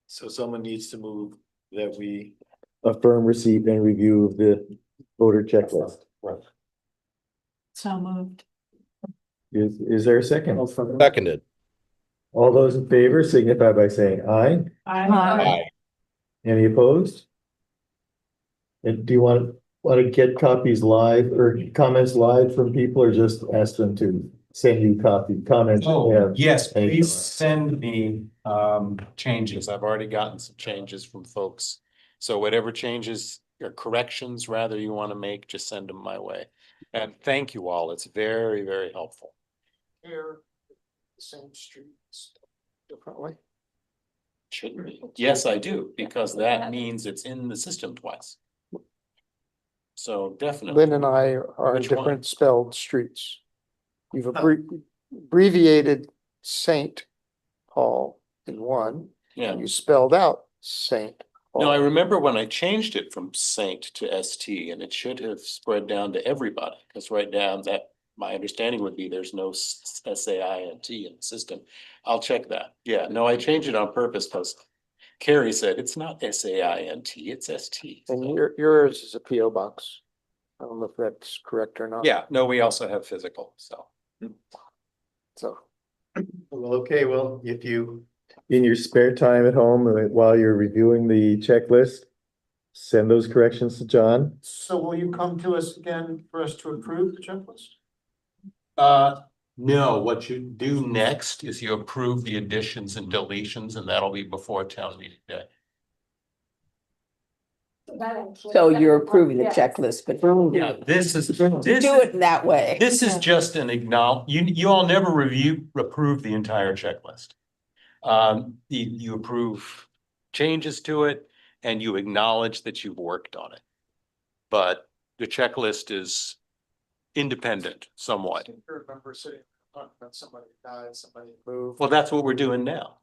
[SPEAKER 2] So someone needs to move that we affirm receipt and review of the voter checklist.
[SPEAKER 5] Right.
[SPEAKER 12] So moved.
[SPEAKER 2] Is there a second?
[SPEAKER 3] Seconded.
[SPEAKER 2] All those in favor signify by saying aye.
[SPEAKER 12] Aye.
[SPEAKER 2] Any opposed? And do you want to get copies live or comments live from people, or just ask them to send you comments?
[SPEAKER 5] Oh, yes,
[SPEAKER 2] Any
[SPEAKER 5] please
[SPEAKER 2] comments?
[SPEAKER 5] send me changes. I've already gotten some changes from folks. So whatever changes or corrections rather you want to make, just send them my way. And thank you all. It's very, very helpful.
[SPEAKER 9] Here, the same streets differently.
[SPEAKER 5] Shouldn't be. Yes, I do, because that means it's in the system twice. So definitely.
[SPEAKER 9] Lynn and I are
[SPEAKER 5] Which one?
[SPEAKER 9] different spelled streets. You've abbreviated Saint Paul in one,
[SPEAKER 5] Yeah.
[SPEAKER 9] and you spelled out Saint Paul.
[SPEAKER 5] No, I remember when I changed it from Saint to ST, and it should have spread down to everybody, because right now that my understanding would be there's no SAINT in the system. I'll check that. Yeah, no, I changed it on purpose because Carrie said it's not SAINT, it's ST.
[SPEAKER 9] And yours is a PO box. I don't know if that's correct or not.
[SPEAKER 5] Yeah, no, we also have physical, so.
[SPEAKER 9] So.
[SPEAKER 2] Well, okay, well, if you, in your spare time at home, while you're reviewing the checklist, send those corrections to John.
[SPEAKER 9] So will you come to us again for us to approve the checklist?
[SPEAKER 5] No, what you do next is you approve the additions and deletions, and that'll be before town meeting day.
[SPEAKER 4] So you're approving the checklist, but
[SPEAKER 5] Yeah, this is,
[SPEAKER 4] do it in that way.
[SPEAKER 5] This is just an you all never approve the entire checklist. You approve changes to it and you acknowledge that you've worked on it. But the checklist is independent somewhat.
[SPEAKER 9] I remember sitting, talking about somebody died, somebody moved.
[SPEAKER 5] Well, that's what we're doing now.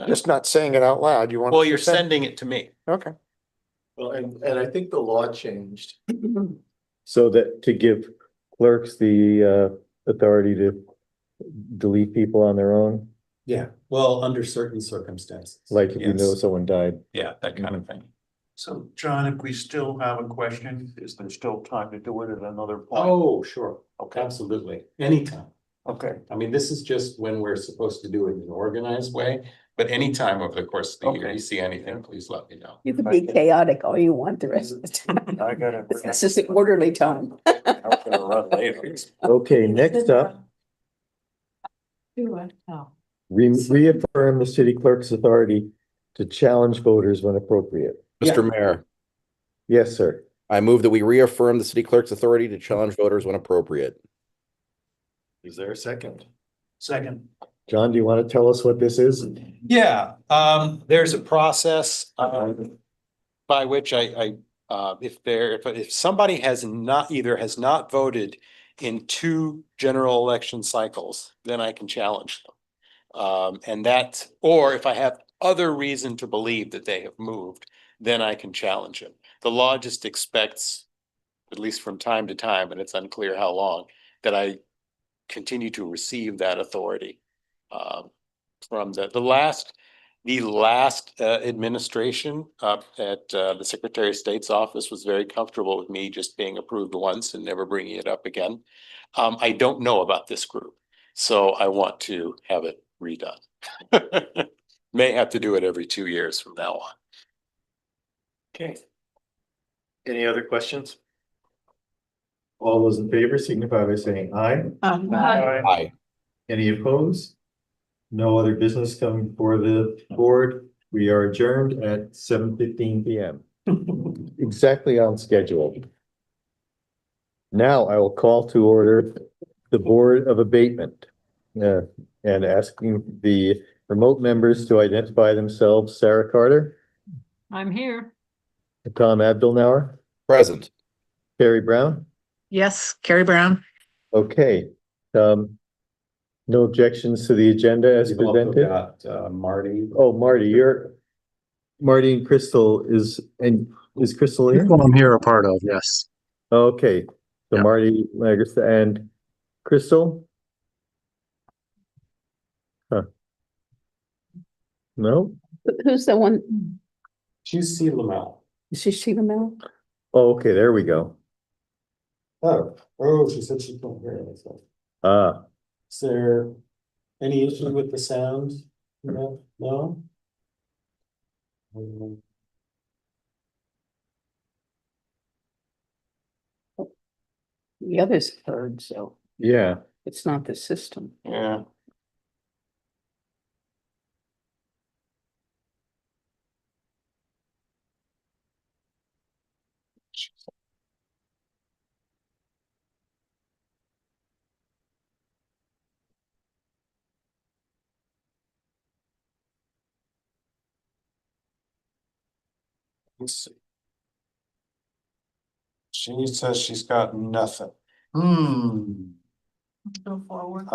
[SPEAKER 9] Just not saying it out loud. You want.
[SPEAKER 5] Well,
[SPEAKER 9] us to
[SPEAKER 5] you're
[SPEAKER 9] send-
[SPEAKER 5] sending it to me.
[SPEAKER 9] Okay.
[SPEAKER 2] Well, and I think the law changed. So that to give clerks the authority to delete people on their own,
[SPEAKER 5] Yeah, well, under certain circumstances.
[SPEAKER 2] like if you know
[SPEAKER 5] Yes.
[SPEAKER 2] someone died.
[SPEAKER 5] Yeah, that kind of thing.
[SPEAKER 13] So, John, if we still have a question, is there still time to do it at another point?
[SPEAKER 5] Oh, sure.
[SPEAKER 13] Okay.
[SPEAKER 5] Absolutely. Anytime.
[SPEAKER 13] Okay,
[SPEAKER 5] I mean, this is just when we're supposed to do it in an organized way, but anytime over the course of the year,
[SPEAKER 13] Okay.
[SPEAKER 5] you see anything, please let me know.
[SPEAKER 4] You can be chaotic all you want the rest of the time.
[SPEAKER 13] I gotta.
[SPEAKER 4] This is an orderly time.
[SPEAKER 13] I'm gonna run later.
[SPEAKER 2] Okay, next up,
[SPEAKER 12] Do it. Oh.
[SPEAKER 2] reaffirm the city clerk's authority to challenge voters when appropriate.
[SPEAKER 3] Mr. Mayor,
[SPEAKER 2] Yes, sir.
[SPEAKER 3] I move that we reaffirm the city clerk's authority to challenge voters when appropriate.
[SPEAKER 2] Is there a second?
[SPEAKER 13] Second.
[SPEAKER 2] John, do you want to tell us what this is?
[SPEAKER 5] Yeah, there's a process, by which if somebody has not voted in 2 general election cycles, then I can challenge them. Or if I have other reason to believe that they have moved, then I can challenge them. The law just expects, at least from time to time, and it's unclear how long, that I continue to receive that authority. From the last administration at the Secretary of State's office was very comfortable with me just being approved once and never bringing it up again. I don't know about this group, so I want to have it redone. May have to do it every 2 years from now on.
[SPEAKER 2] Okay. Any other questions? All those in favor signify by saying aye.
[SPEAKER 3] Aye.
[SPEAKER 2] Any opposed? No other business coming before the board. We are adjourned at 7:15 PM. Exactly on schedule. Now I will call to order the Board of Abatement. And asking the remote members to identify themselves. Sarah Carter,
[SPEAKER 12] I'm here.
[SPEAKER 2] Tom Abdelnauer,
[SPEAKER 3] Present.
[SPEAKER 2] Carrie Brown.
[SPEAKER 1] Yes, Carrie Brown.
[SPEAKER 2] Okay, no objections to the agenda as presented?
[SPEAKER 3] Marty.
[SPEAKER 2] Oh, Marty and Crystal is Crystal
[SPEAKER 8] This
[SPEAKER 2] here?
[SPEAKER 8] one I'm here a part of, yes.
[SPEAKER 2] Okay, so
[SPEAKER 8] Yeah.
[SPEAKER 2] Marty, Lagersta, and Crystal? Huh. No?
[SPEAKER 4] Who's the one?
[SPEAKER 5] She's CLML.
[SPEAKER 4] Is she see them out?
[SPEAKER 2] Oh, okay, there we go.
[SPEAKER 5] She said she can't hear it.
[SPEAKER 2] Ah,
[SPEAKER 5] Is there any issue with the sound? No?
[SPEAKER 4] The others heard, so
[SPEAKER 2] yeah.
[SPEAKER 4] it's not the system.
[SPEAKER 5] Yeah. Let's see. She says she's got nothing.
[SPEAKER 12] Go forward.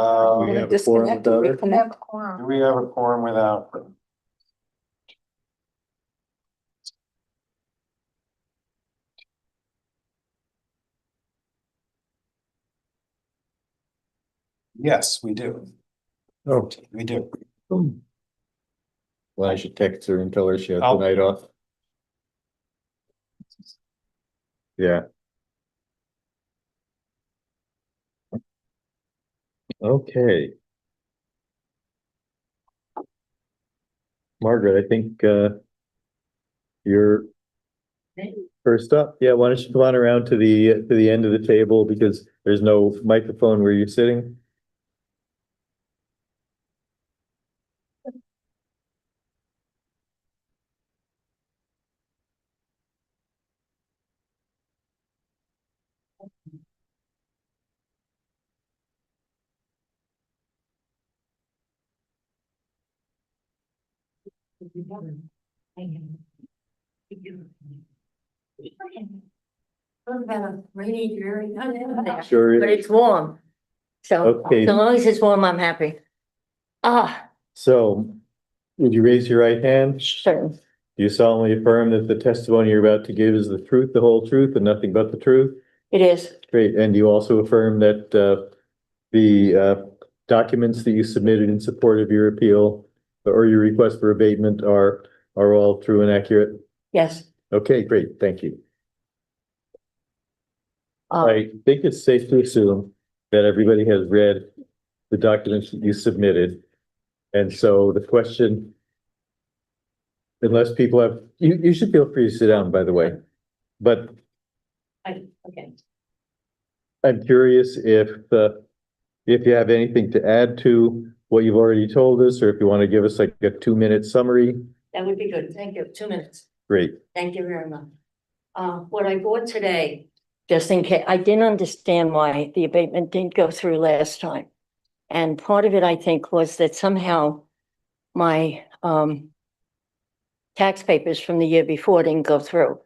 [SPEAKER 2] We have a quorum without her?
[SPEAKER 5] Do we have a quorum without her? Yes, we do.
[SPEAKER 2] Oh.
[SPEAKER 5] We do.
[SPEAKER 2] Well, I should text her and tell her she has the
[SPEAKER 5] I'll-
[SPEAKER 2] night off. Yeah. Okay. Margaret, I think, you're first up. Yeah, why don't you come on around to the end of the table because there's no microphone where you're sitting. Sure
[SPEAKER 14] But
[SPEAKER 2] is.
[SPEAKER 14] it's warm. So,
[SPEAKER 2] Okay.
[SPEAKER 14] so long as it's warm, I'm happy.
[SPEAKER 2] So, would you raise your right hand?
[SPEAKER 14] Sure.
[SPEAKER 2] Do you solemnly affirm that the testimony you're about to give is the truth, the whole truth, and nothing but the truth?
[SPEAKER 14] It is.
[SPEAKER 2] Great. And do you also affirm that the documents that you submitted in support of your appeal or your request for abatement are all true and accurate?
[SPEAKER 14] Yes.
[SPEAKER 2] Okay, great. Thank you.
[SPEAKER 14] Uh,
[SPEAKER 2] I think it's safe to assume that everybody has read the documents that you submitted. And so the question, unless people have, you should feel free to sit down, by the way. But
[SPEAKER 14] okay.
[SPEAKER 2] I'm curious if you have anything to add to what you've already told us, or if you want to give us like a 2-minute summary.
[SPEAKER 14] That would be good. Thank you. 2 minutes.
[SPEAKER 2] Great.
[SPEAKER 14] Thank you very much. What I bought today, just in case, I didn't understand why the abatement didn't go through last time. And part of it, I think, was that somehow my tax papers from the year before didn't go through.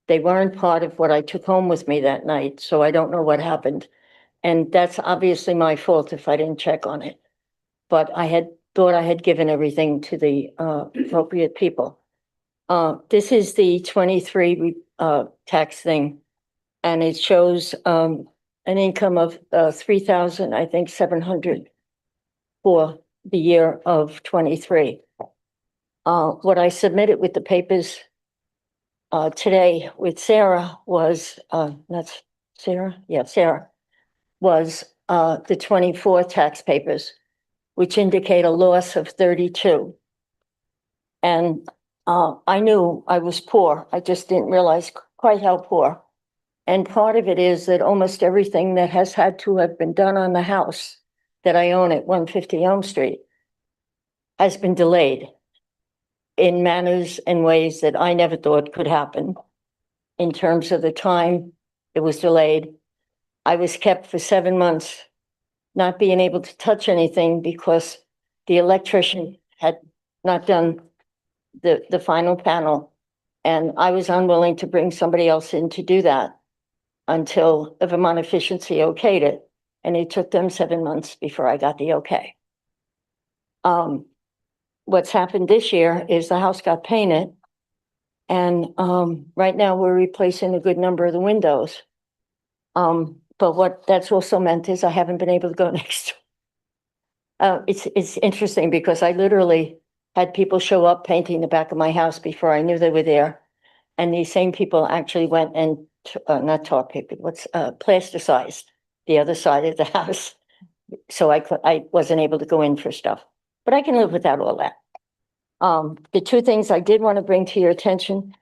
[SPEAKER 14] They weren't part of what I took home with me that night, so I don't know what happened. And that's obviously my fault if I didn't check on it. But I had thought I had given everything to the appropriate people. This is the 23 tax thing, and it shows an income of 3,000, I think 700 for the year of 23. What I submitted with the papers today with Sarah was, that's Sarah? Yeah, Sarah, was the 24 tax papers, which indicate a loss of 32. And I knew I was poor. I just didn't realize quite how poor. And part of it is that almost everything that has had to have been done on the house that I own at 150 Elm Street has been delayed in manners and ways that I never thought could happen. In terms of the time it was delayed, I was kept for 7 months, not being able to touch anything because the electrician had not done the final panel. And I was unwilling to bring somebody else in to do that until the Vermont Efficiency okayed it. And it took them 7 months before I got the okay. What's happened this year is the house got painted. And right now we're replacing a good number of the windows. But what that's also meant is I haven't been able to go next. It's interesting because I literally had people show up painting the back of my house before I knew they were there. And these same people actually went and not tar paper, plasticized the other side of the house. So I wasn't able to go in for stuff, but I can live without all that. The two things I did want to bring to your attention,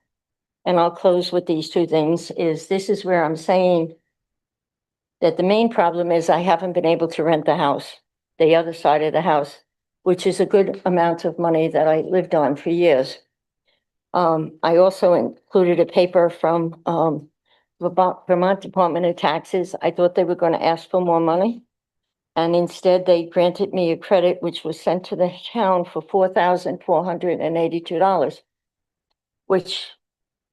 [SPEAKER 14] and I'll close with these two things, is this is where I'm saying that the main problem is I haven't been able to rent the house, the other side of the house, which is a good amount of money that I lived on for years. I also included a paper from Vermont Department of Taxes. I thought they were going to ask for more money. And instead they granted me a credit, which was sent to the town for $4,482, which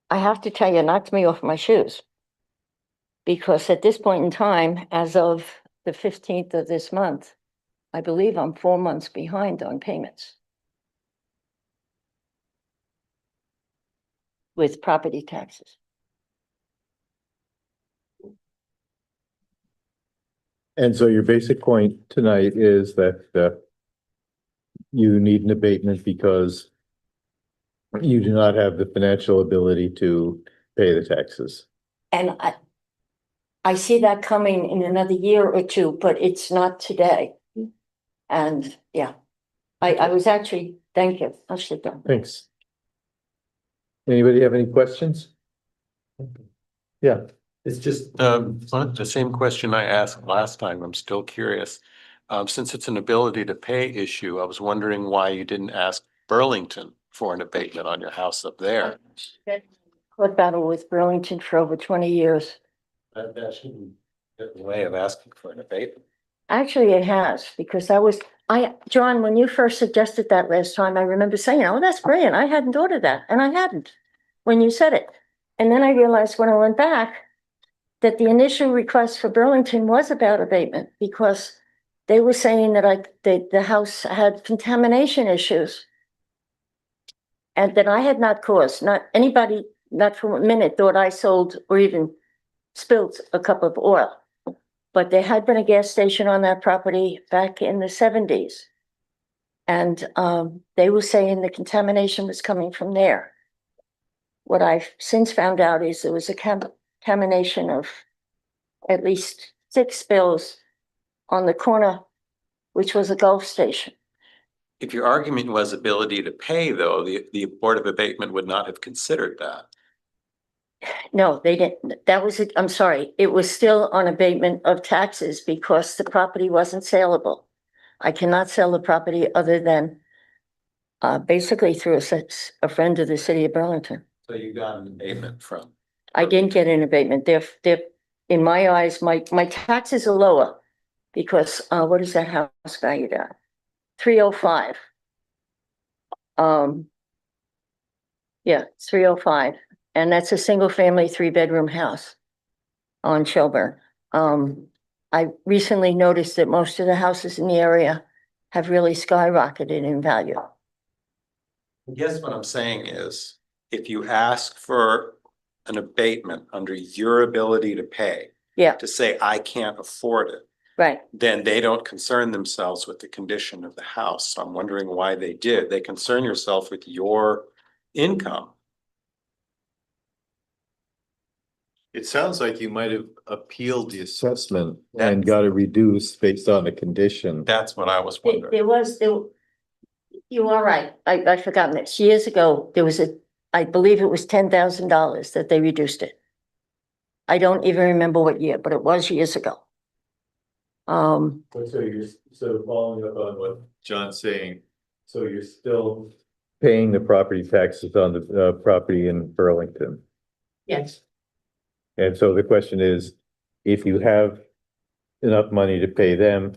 [SPEAKER 14] I have to tell you, knocked me off my shoes. Because at this point in time, as of the 15th of this month, I believe I'm 4 months behind on payments with property taxes.
[SPEAKER 2] And so your basic point tonight is that you need an abatement because you do not have the financial ability to pay the taxes.
[SPEAKER 14] And I see that coming in another year or two, but it's not today. And yeah, I was actually, thank you. I'll sit down.
[SPEAKER 2] Thanks. Anybody have any questions? Yeah.
[SPEAKER 5] It's just the same question I asked last time. I'm still curious. Since it's an ability to pay issue, I was wondering why you didn't ask Burlington for an abatement on your house up there.
[SPEAKER 14] Court battle with Burlington for over 20 years.
[SPEAKER 5] That shouldn't get in the way of asking for an abatement.
[SPEAKER 14] Actually, it has, because John, when you first suggested that last time, I remember saying, oh, that's brilliant. I hadn't thought of that. And I hadn't when you said it. And then I realized when I went back that the initial request for Burlington was about abatement because they were saying that the house had contamination issues and that I had not caused. Not anybody, not for a minute, thought I sold or even spilled a cup of oil. But there had been a gas station on that property back in the 70s. And they were saying the contamination was coming from there. What I've since found out is there was a contamination of at least 6 spills on the corner, which was a Gulf station.
[SPEAKER 5] If your argument was ability to pay, though, the Board of Abatement would not have considered that.
[SPEAKER 14] No, they didn't. That was it. I'm sorry. It was still on abatement of taxes because the property wasn't saleable. I cannot sell the property other than basically through a friend of the city of Burlington.
[SPEAKER 5] So you got an abatement from?
[SPEAKER 14] I didn't get an abatement. They're in my eyes, my taxes are lower Because, what is that house valued at? 305. Yeah, 305, and that's a single family, 3-bedroom house on Shelburne. I recently noticed that most of the houses in the area have really skyrocketed in value.
[SPEAKER 5] I guess what I'm saying is, if you ask for an abatement under your ability to pay,
[SPEAKER 14] Yeah,
[SPEAKER 5] to say, I can't afford it,
[SPEAKER 14] right.
[SPEAKER 5] then they don't concern themselves with the condition of the house. So I'm wondering why they did. They concern yourself with your income.
[SPEAKER 2] It sounds like you might have appealed the assessment and got it reduced based on the condition.
[SPEAKER 5] That's what I was
[SPEAKER 14] There
[SPEAKER 5] wondering.
[SPEAKER 14] you are right. I'd forgotten this. Years ago, there was I believe it was $10,000 that they reduced it. I don't even remember what year, but it was years ago.
[SPEAKER 2] So following up on what John's saying, so you're still paying the property taxes on the property in Burlington.
[SPEAKER 14] Yes.
[SPEAKER 2] And so the question is, if you have enough money to pay them,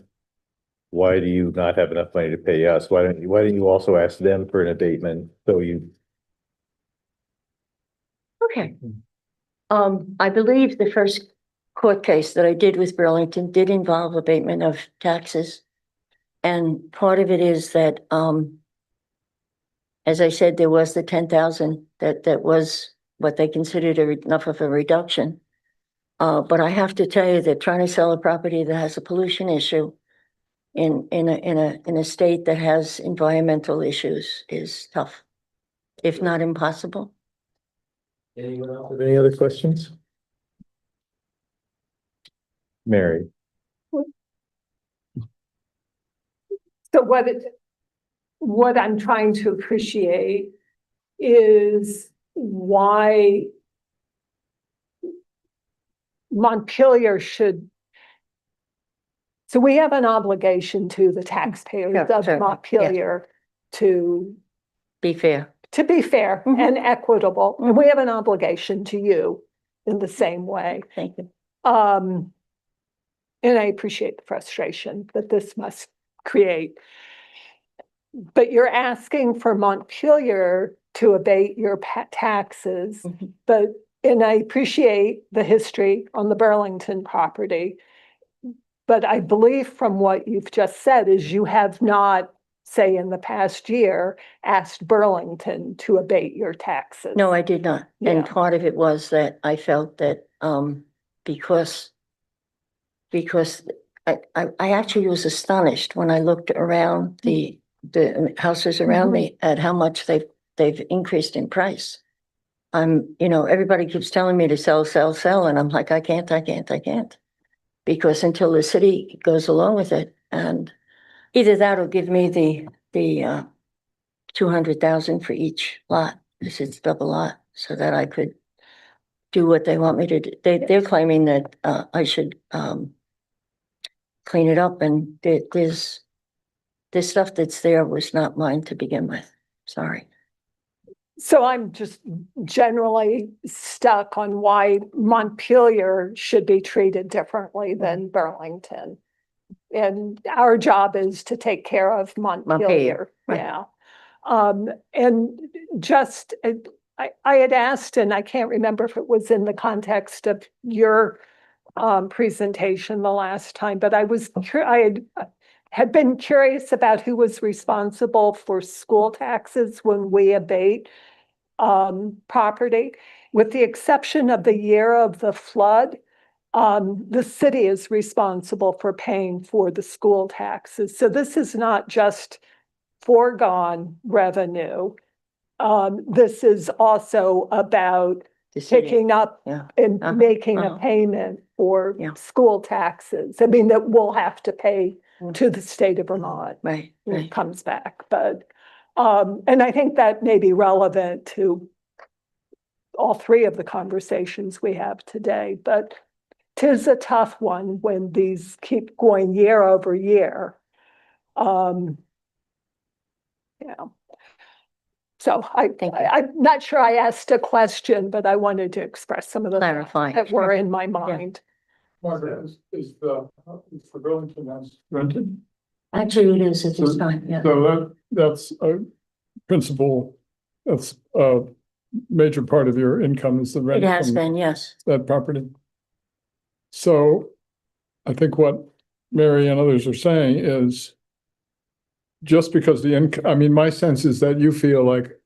[SPEAKER 2] why do you not have enough money to pay us? Why don't you also ask them for an abatement? So you,
[SPEAKER 14] Okay. I believe the first court case that I did with Burlington did involve abatement of taxes. And part of it is that, as I said, there was the 10,000 that was what they considered enough of a reduction. But I have to tell you that trying to sell a property that has a pollution issue in a state that has environmental issues is tough, if not impossible.
[SPEAKER 2] anyone else have any other questions? Mary.
[SPEAKER 10] So what I'm trying to appreciate is why Montpelier should. So we have an obligation to the taxpayers
[SPEAKER 14] Yeah,
[SPEAKER 10] of
[SPEAKER 14] sure.
[SPEAKER 10] Montpelier to
[SPEAKER 14] Be fair.
[SPEAKER 10] be fair
[SPEAKER 14] Mhm.
[SPEAKER 10] and equitable, and we have an obligation to you in the same way.
[SPEAKER 14] Thank you.
[SPEAKER 10] And I appreciate the frustration that this must create. But you're asking for Montpelier to abate your taxes,
[SPEAKER 14] Mhm.
[SPEAKER 10] and I appreciate the history on the Burlington property. But I believe from what you've just said is you have not, say in the past year, asked Burlington to abate your taxes.
[SPEAKER 14] No, I did not. And
[SPEAKER 10] Yeah.
[SPEAKER 14] part of it was that I felt that, because I actually was astonished when I looked around the houses around me at how much they've increased in price. Everybody keeps telling me to sell, and I'm like, I can't. Because until the city goes along with it, and either that or give me the 200,000 for each lot, because it's double lot, so that I could do what they want me to do. They're claiming that I should clean it up, and there's stuff that's there was not mine to begin with. Sorry.
[SPEAKER 10] So I'm just generally stuck on why Montpelier should be treated differently than Burlington. And our job is to take care of Montpelier.
[SPEAKER 14] right.
[SPEAKER 10] Yeah. And just, I had asked, and I can't remember if it was in the context of your presentation the last time, but I had been curious about who was responsible for school taxes when we abate property. With the exception of the year of the flood, the city is responsible for paying for the school taxes. So this is not just foregone revenue. This is also about
[SPEAKER 14] The city.
[SPEAKER 10] picking up
[SPEAKER 14] Yeah.
[SPEAKER 10] and making a
[SPEAKER 14] uh-huh.
[SPEAKER 10] payment for
[SPEAKER 14] Yeah.
[SPEAKER 10] school taxes. I mean, that we'll have to pay
[SPEAKER 14] Mm.
[SPEAKER 10] to the state of Vermont
[SPEAKER 14] Right.
[SPEAKER 10] when
[SPEAKER 14] Right.
[SPEAKER 10] it comes back. But, and I think that may be relevant to all three of the conversations we have today, but 'tis a tough one when these keep going year over year. Yeah. So I'm not sure I asked a question, but I wanted to express some of the thoughts
[SPEAKER 14] Clarify.
[SPEAKER 10] that were
[SPEAKER 14] Sure.
[SPEAKER 10] in my mind.
[SPEAKER 6] Margaret, is the Burlington House rented?
[SPEAKER 14] Actually, it is at this time, yeah.
[SPEAKER 6] So that's a principal, that's a major part of your income is the
[SPEAKER 14] It
[SPEAKER 6] rent
[SPEAKER 14] has
[SPEAKER 6] from
[SPEAKER 14] been, yes.
[SPEAKER 6] that property. So I think what Mary and others are saying is just because the income, I mean, my sense is that you feel like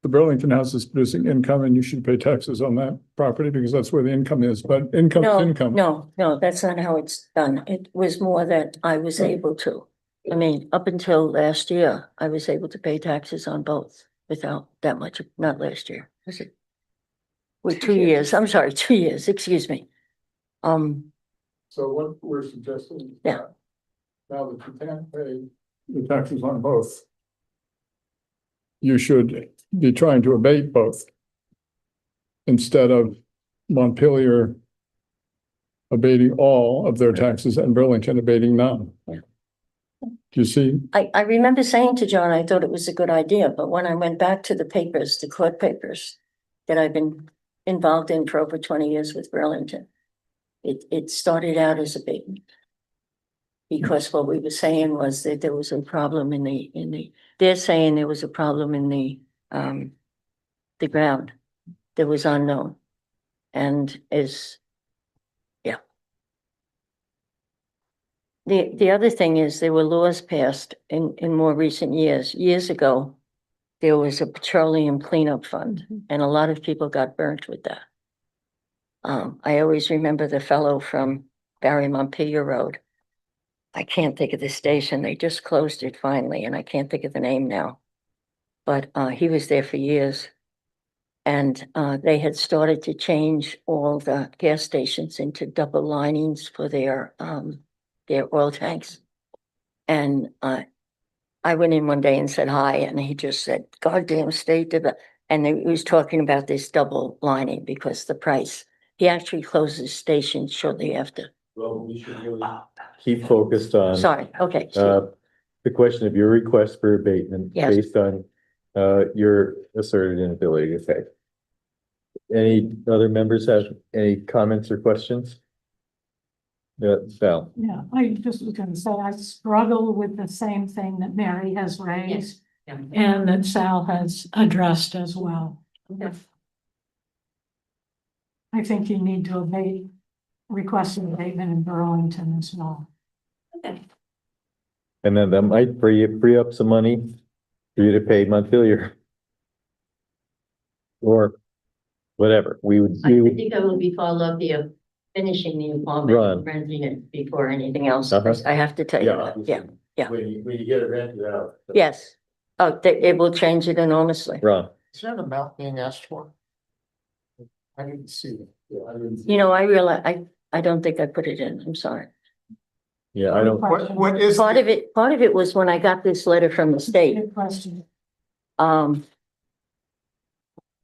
[SPEAKER 6] the Burlington House is producing income and you should pay taxes on that property because that's where the income is, but income is
[SPEAKER 14] No,
[SPEAKER 6] income.
[SPEAKER 14] no, that's not how it's done. It was more that I was able to. I mean, up until last year, I was able to pay taxes on both without that much, not last year, was it? With 2 years, I'm sorry, 2 years, excuse me.
[SPEAKER 6] So what we're suggesting is
[SPEAKER 14] Yeah.
[SPEAKER 6] that now that you can't pay the taxes on both, you should be trying to abate both instead of Montpelier abating all of their taxes and Burlington abating none.
[SPEAKER 14] Yeah.
[SPEAKER 6] Do you see?
[SPEAKER 14] I remember saying to John, I thought it was a good idea, but when I went back to the papers, the court papers that I've been involved in for over 20 years with Burlington, it started out as abatement. Because what we were saying was that there was a problem they're saying there was a problem in the ground that was unknown. And yeah. The other thing is there were laws passed in more recent years. Years ago, there was a petroleum cleanup fund and a lot of people got burnt with that. I always remember the fellow from Barry Montpelier Road. I can't think of the station. They just closed it finally, and I can't think of the name now. But he was there for years. And they had started to change all the gas stations into double linings for their oil tanks. And I went in one day and said hi, and he just said, "Goddamn state to the," and he was talking about this double lining because the price. He actually closed his station shortly after.
[SPEAKER 2] Well, we should really keep focused on.
[SPEAKER 14] Sorry, okay.
[SPEAKER 2] The question of your request for abatement
[SPEAKER 14] Yes.
[SPEAKER 2] based on your asserted inability to pay. Any other members have any comments or questions? Val.
[SPEAKER 12] Yeah, I just was gonna say, I struggle with the same thing that Mary has raised and that Sal has addressed as well. I think you need to request an abatement in Burlington as well.
[SPEAKER 2] And then that might free up some money for you to pay Montpelier. Or whatever, we would
[SPEAKER 14] I
[SPEAKER 2] do.
[SPEAKER 14] think I will be followed up finishing the apartment,
[SPEAKER 2] Run.
[SPEAKER 14] and renting it before anything else.
[SPEAKER 2] Uh-huh.
[SPEAKER 14] I have to tell you that, yeah.
[SPEAKER 2] When you get it rented out.
[SPEAKER 14] Yes. Oh, it will change it enormously.
[SPEAKER 2] Ron.
[SPEAKER 9] Is that amount being asked for? I didn't see it.
[SPEAKER 14] You know, I realize, I don't think I put it in, I'm sorry.
[SPEAKER 2] Yeah, I don't.
[SPEAKER 9] What is?
[SPEAKER 14] Part of it was when I got this letter from the state.
[SPEAKER 12] Good question.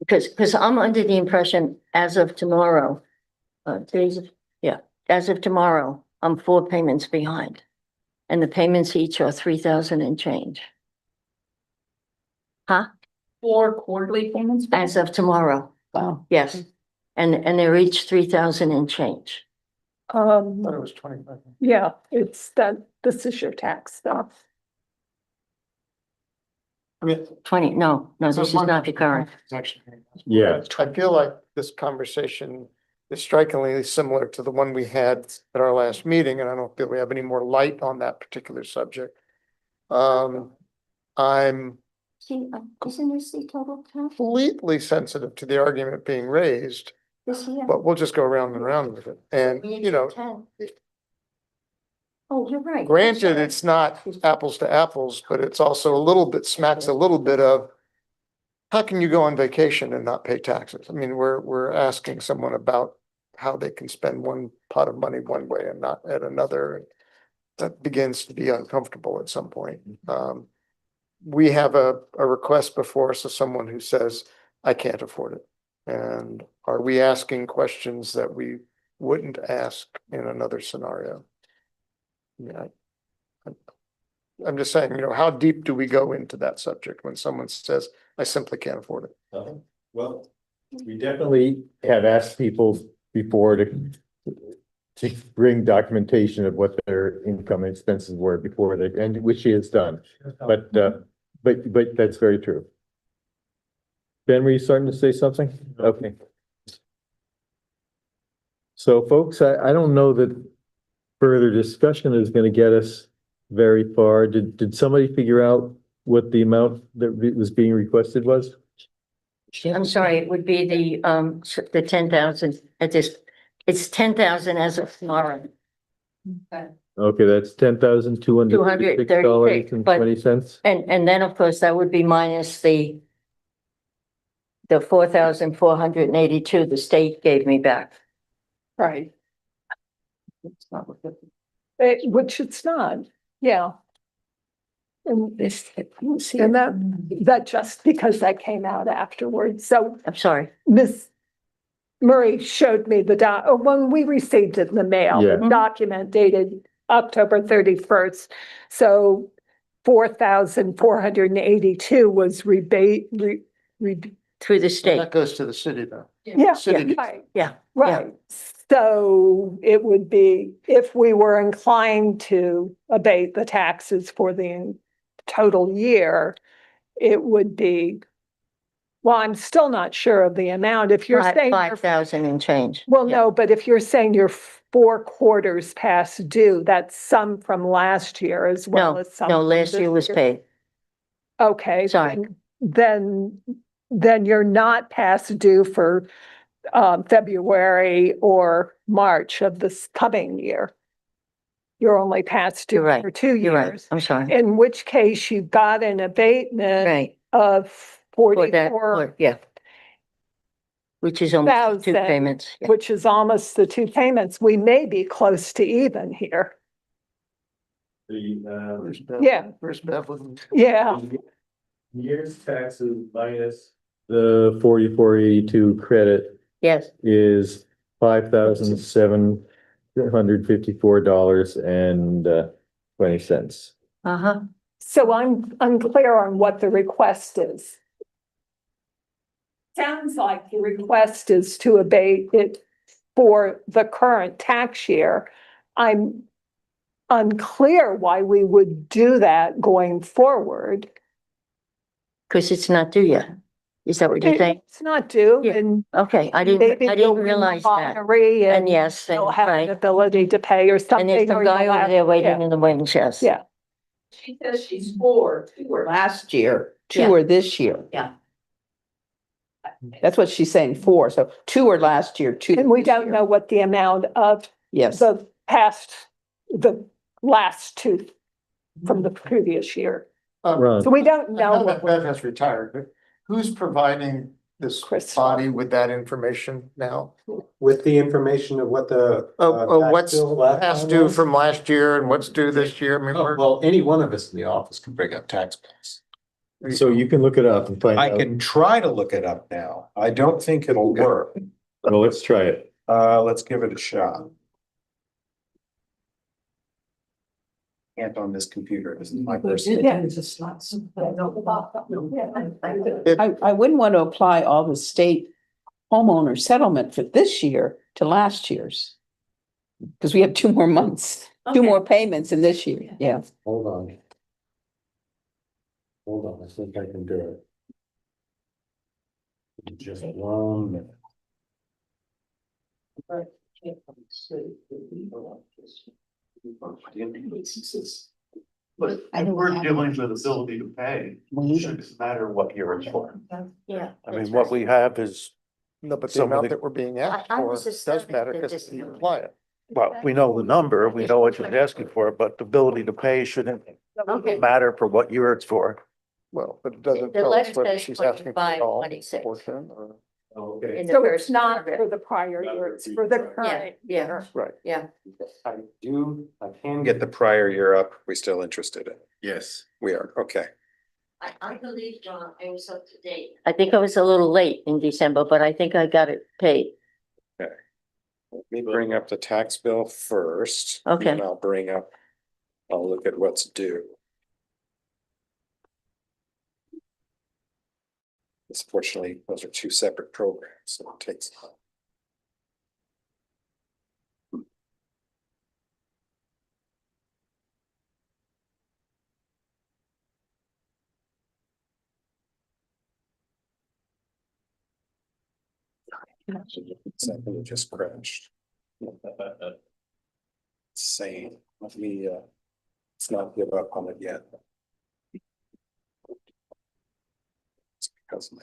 [SPEAKER 14] Because I'm under the impression as of tomorrow, as of tomorrow, I'm 4 payments behind. And the payments each are 3,000 and change. Huh?
[SPEAKER 4] 4 quarterly payments?
[SPEAKER 14] As of tomorrow,
[SPEAKER 4] Wow.
[SPEAKER 14] yes. And they're each 3,000 and change.
[SPEAKER 9] I thought it was 25.
[SPEAKER 10] Yeah, it's that, this is your tax stuff.
[SPEAKER 9] I mean.
[SPEAKER 14] 20, no, this is not the current.
[SPEAKER 9] It's actually.
[SPEAKER 2] Yeah.
[SPEAKER 9] I feel like this conversation is strikingly similar to the one we had at our last meeting, and I don't feel we have any more light on that particular subject. I'm
[SPEAKER 14] See, isn't this the total count
[SPEAKER 9] completely sensitive to the argument being raised,
[SPEAKER 14] this year?
[SPEAKER 9] but we'll just go around and around with it. And, you know,
[SPEAKER 14] 10. Oh, you're right. I'm
[SPEAKER 9] granted,
[SPEAKER 14] sorry.
[SPEAKER 9] it's not apples to apples, but it's also a little bit, smacks a little bit of how can you go on vacation and not pay taxes? I mean, we're asking someone about how they can spend one pot of money one way and not at another. And that begins to be uncomfortable at some point. We have a request before us of someone who says, I can't afford it. And are we asking questions that we wouldn't ask in another scenario? Yeah. I'm just saying, you know, how deep do we go into that subject when someone says, I simply can't afford it?
[SPEAKER 2] Well, we definitely have asked people before to to bring documentation of what their income and expenses were before they, and which she has done. But that's very true. Ben, were you starting to say something? Okay. So folks, I don't know that further discussion is going to get us very far. Did somebody figure out what the amount that was being requested was?
[SPEAKER 14] I'm sorry, it would be the 10,000 at this, it's 10,000 as of tomorrow.
[SPEAKER 2] Okay, that's $10,236.20.
[SPEAKER 14] And then, of course, that would be minus the 4,482 the state gave me back.
[SPEAKER 10] Right. Which it's not, yeah. And that just because that came out afterwards, so.
[SPEAKER 14] I'm sorry.
[SPEAKER 10] Miss Murray showed me when we received it in the mail,
[SPEAKER 2] Yeah.
[SPEAKER 10] the document dated October 31st. So 4,482 was rebate,
[SPEAKER 14] Through the state.
[SPEAKER 9] That goes to the city though.
[SPEAKER 10] yeah,
[SPEAKER 9] City.
[SPEAKER 10] right,
[SPEAKER 14] Yeah.
[SPEAKER 10] right. So it would be, if we were inclined to abate the taxes for the total year, it would be, well, I'm still not sure of the amount. If you're saying.
[SPEAKER 14] 5,000 and change.
[SPEAKER 10] Well,
[SPEAKER 14] Yeah.
[SPEAKER 10] no, but if you're saying you're 4 quarters past due, that's some from last year as well as some.
[SPEAKER 14] No,
[SPEAKER 10] from
[SPEAKER 14] last
[SPEAKER 10] this
[SPEAKER 14] year was paid.
[SPEAKER 10] Okay.
[SPEAKER 14] Sorry.
[SPEAKER 10] Then you're not past due for February or March of this coming year. You're only past due
[SPEAKER 14] You're right.
[SPEAKER 10] for 2
[SPEAKER 14] You're right.
[SPEAKER 10] years.
[SPEAKER 14] I'm sorry.
[SPEAKER 10] In which case you got an abatement
[SPEAKER 14] Right.
[SPEAKER 10] of
[SPEAKER 14] For that,
[SPEAKER 10] 44,000,
[SPEAKER 14] yeah. Which is almost 2 payments. Yeah.
[SPEAKER 10] which is almost the 2 payments. We may be close to even here. Yeah.
[SPEAKER 9] Where's Bevan?
[SPEAKER 10] Yeah.
[SPEAKER 2] Year's taxes minus the 4482 credit
[SPEAKER 14] Yes.
[SPEAKER 2] is $5,754.20.
[SPEAKER 14] Uh-huh.
[SPEAKER 10] So I'm unclear on what the request is. Sounds like the request is to abate it for the current tax year. I'm unclear why we would do that going forward.
[SPEAKER 14] Because it's not due yet. Is that what you're saying?
[SPEAKER 10] It's not due
[SPEAKER 14] Yeah.
[SPEAKER 10] and
[SPEAKER 14] Okay, I
[SPEAKER 10] maybe
[SPEAKER 14] didn't
[SPEAKER 10] they'll
[SPEAKER 14] realize that.
[SPEAKER 10] lottery
[SPEAKER 14] And
[SPEAKER 10] and
[SPEAKER 14] yes, and
[SPEAKER 10] they'll have an
[SPEAKER 14] right.
[SPEAKER 10] ability to pay or something.
[SPEAKER 14] And there's some
[SPEAKER 10] or
[SPEAKER 14] guy
[SPEAKER 10] you'll
[SPEAKER 14] over
[SPEAKER 10] have-
[SPEAKER 14] there waiting
[SPEAKER 10] yeah.
[SPEAKER 14] in the wings, yes.
[SPEAKER 10] Yeah.
[SPEAKER 4] She says she's 4, 2 were last year, 2
[SPEAKER 14] Yeah.
[SPEAKER 4] were this year.
[SPEAKER 14] Yeah.
[SPEAKER 4] That's what she's saying, 4, so 2 were last year, 2.
[SPEAKER 10] And we
[SPEAKER 4] this
[SPEAKER 10] don't
[SPEAKER 4] year.
[SPEAKER 10] know what the amount of
[SPEAKER 4] Yes,
[SPEAKER 10] the last 2 from the previous year.
[SPEAKER 2] Ron,
[SPEAKER 10] So we don't
[SPEAKER 9] I
[SPEAKER 10] know
[SPEAKER 9] know that
[SPEAKER 10] what
[SPEAKER 9] Bev has retired, but who's providing this
[SPEAKER 10] Crystal.
[SPEAKER 9] body with that information now?
[SPEAKER 5] With the information of what the.
[SPEAKER 9] What's past due from last year and what's due this year? I mean, we're-
[SPEAKER 5] Well, any one of us in the office can bring up tax bills.
[SPEAKER 2] so you can look it up and find
[SPEAKER 5] I
[SPEAKER 2] out.
[SPEAKER 5] can try to look it up now. I don't think it'll work.
[SPEAKER 2] Well, let's try it.
[SPEAKER 5] Let's give it a shot. Can't on this computer. This is my personal.
[SPEAKER 10] Yeah.
[SPEAKER 4] I wouldn't want to apply all the state homeowner settlement for this year to last year's. Because we have 2 more months, 2 more payments in this year, yeah.
[SPEAKER 5] Hold on. Hold on, I think I can do it. Just 1 minute.
[SPEAKER 13] But we're dealing with ability to pay. It shouldn't matter what year it's for.
[SPEAKER 14] Yeah.
[SPEAKER 13] I mean, what we have is,
[SPEAKER 9] no, but the
[SPEAKER 13] Some of
[SPEAKER 9] amount
[SPEAKER 13] the-
[SPEAKER 9] that we're being asked
[SPEAKER 14] I
[SPEAKER 9] for
[SPEAKER 14] was
[SPEAKER 9] does
[SPEAKER 14] astounded
[SPEAKER 9] matter
[SPEAKER 14] that
[SPEAKER 9] because
[SPEAKER 14] this-
[SPEAKER 9] you apply it.
[SPEAKER 13] well, we know the number, we know what you're asking for, but the ability to pay shouldn't
[SPEAKER 14] Okay.
[SPEAKER 13] matter for what year it's for.
[SPEAKER 9] Well, but it doesn't
[SPEAKER 14] The
[SPEAKER 9] tell us
[SPEAKER 14] letter
[SPEAKER 9] whether
[SPEAKER 14] says
[SPEAKER 9] she's asking for
[SPEAKER 14] 25,
[SPEAKER 9] all
[SPEAKER 14] 26.
[SPEAKER 9] portion or.
[SPEAKER 5] Okay.
[SPEAKER 14] In the
[SPEAKER 10] So
[SPEAKER 14] first
[SPEAKER 10] it's not
[SPEAKER 14] paragraph.
[SPEAKER 10] for the prior year, it's for the current.
[SPEAKER 14] Yeah,
[SPEAKER 10] year.
[SPEAKER 9] Right.
[SPEAKER 14] yeah.
[SPEAKER 5] I can get the prior year up. We still interested in?
[SPEAKER 2] Yes.
[SPEAKER 5] We are, okay.
[SPEAKER 14] I believe, John, I was up to date. I think I was a little late in December, but I think I got it paid.
[SPEAKER 5] Let me bring up the tax bill first.
[SPEAKER 14] Okay.
[SPEAKER 5] And I'll look at what's due. Fortunately, those are 2 separate programs, so it takes time. Second, it just crashed. Same. Let me, let's not give up on it yet. It's because my.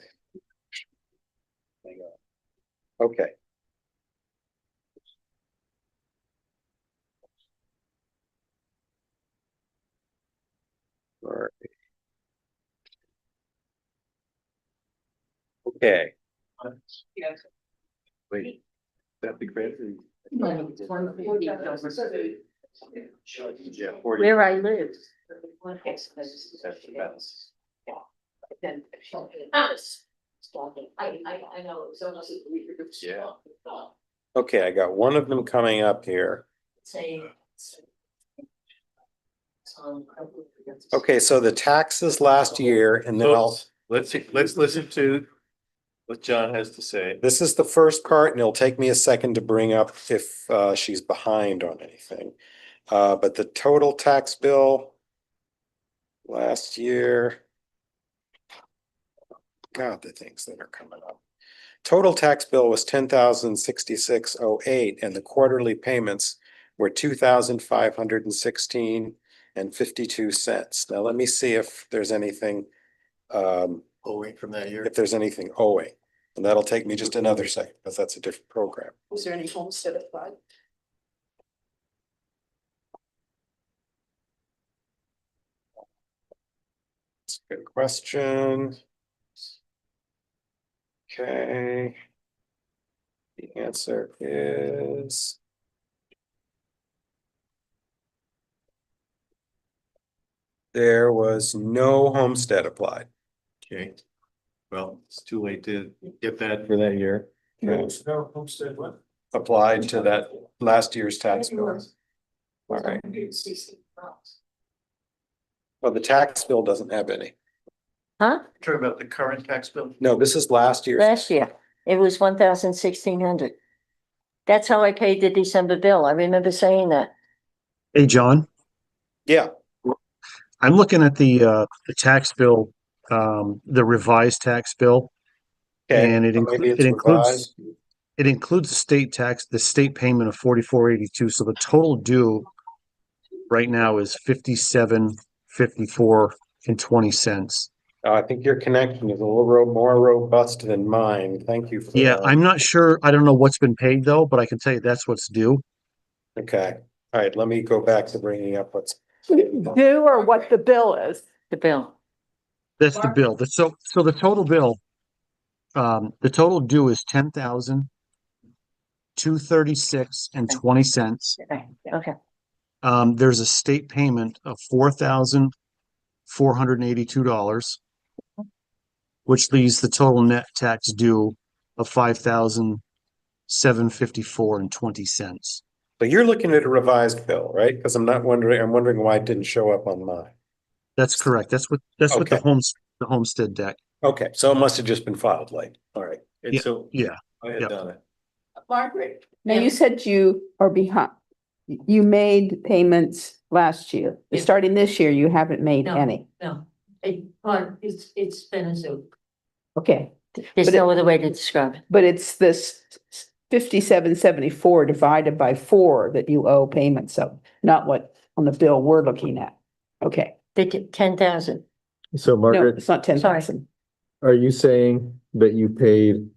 [SPEAKER 5] Hang on. Okay. All right. Okay. Wait, that'd be great. Yeah, 40.
[SPEAKER 14] Where I live.
[SPEAKER 5] That's the best. Yeah. Okay, I got one of them coming up here. Okay, so the taxes last year, and then
[SPEAKER 13] Let's listen to what John has to say.
[SPEAKER 5] this is the first part, and it'll take me a second to bring up if she's behind on anything. But the total tax bill last year. God, the things that are coming up. Total tax bill was 10,066.08, and the quarterly payments were 2,516 and 52 cents. Now let me see if there's anything
[SPEAKER 13] Owing from that year.
[SPEAKER 5] if there's anything owing. And that'll take me just another second, because that's a different program.
[SPEAKER 4] Was there any homestead applied?
[SPEAKER 5] It's a good question. Okay. The answer is. There was no homestead applied.
[SPEAKER 13] Okay. Well, it's too late to get that for that year.
[SPEAKER 5] Okay.
[SPEAKER 13] No homestead what?
[SPEAKER 5] Applied to that last year's tax bill. All right. Well, the tax bill doesn't have any.
[SPEAKER 14] Huh?
[SPEAKER 13] Talking about the current tax bill?
[SPEAKER 5] No, this is last year's.
[SPEAKER 14] Last year, it was 1,1600. That's how I paid the December bill. I remember saying that.
[SPEAKER 8] Hey, John,
[SPEAKER 5] Yeah,
[SPEAKER 8] I'm looking at the tax bill, the revised tax bill.
[SPEAKER 5] okay.
[SPEAKER 8] And
[SPEAKER 5] So maybe it's revised.
[SPEAKER 8] it includes the state tax, the state payment of 44.82. So the total due right now is 57.54 and 20 cents.
[SPEAKER 5] I think your connection is a little more robust than mine. Thank you for
[SPEAKER 8] Yeah,
[SPEAKER 5] that.
[SPEAKER 8] I'm not sure. I don't know what's been paid though, but I can tell you that's what's due.
[SPEAKER 5] Okay, all right, let me go back to bringing up what's.
[SPEAKER 10] Do or what the bill is.
[SPEAKER 14] The bill.
[SPEAKER 8] That's the bill. So the total bill, the total due is 10,236 and 20 cents.
[SPEAKER 14] Okay.
[SPEAKER 8] There's a state payment of $4,482, which leaves the total net tax due of 5,754 and 20 cents.
[SPEAKER 5] But you're looking at a revised bill, right? Because I'm wondering why it didn't show up on mine.
[SPEAKER 8] That's correct. That's what the
[SPEAKER 5] Okay.
[SPEAKER 8] homestead deck.
[SPEAKER 5] Okay, so it must have just been filed late. All right.
[SPEAKER 13] And
[SPEAKER 8] Yeah,
[SPEAKER 13] so
[SPEAKER 8] yeah.
[SPEAKER 13] I had
[SPEAKER 8] Yep.
[SPEAKER 13] done it.
[SPEAKER 4] Margaret. Now you said you are behind. You made payments last year.
[SPEAKER 14] Yeah.
[SPEAKER 4] Starting this year, you haven't made
[SPEAKER 14] No.
[SPEAKER 4] any.
[SPEAKER 14] No, it's been a soup.
[SPEAKER 4] Okay,
[SPEAKER 14] There's
[SPEAKER 4] But
[SPEAKER 14] no other way to describe it.
[SPEAKER 4] but it's this 5774 divided by 4 that you owe payments of, not what on the bill we're looking at. Okay,
[SPEAKER 14] They did 10,000.
[SPEAKER 2] So
[SPEAKER 4] no,
[SPEAKER 2] Margaret,
[SPEAKER 4] it's not 10,000.
[SPEAKER 2] are you saying that you paid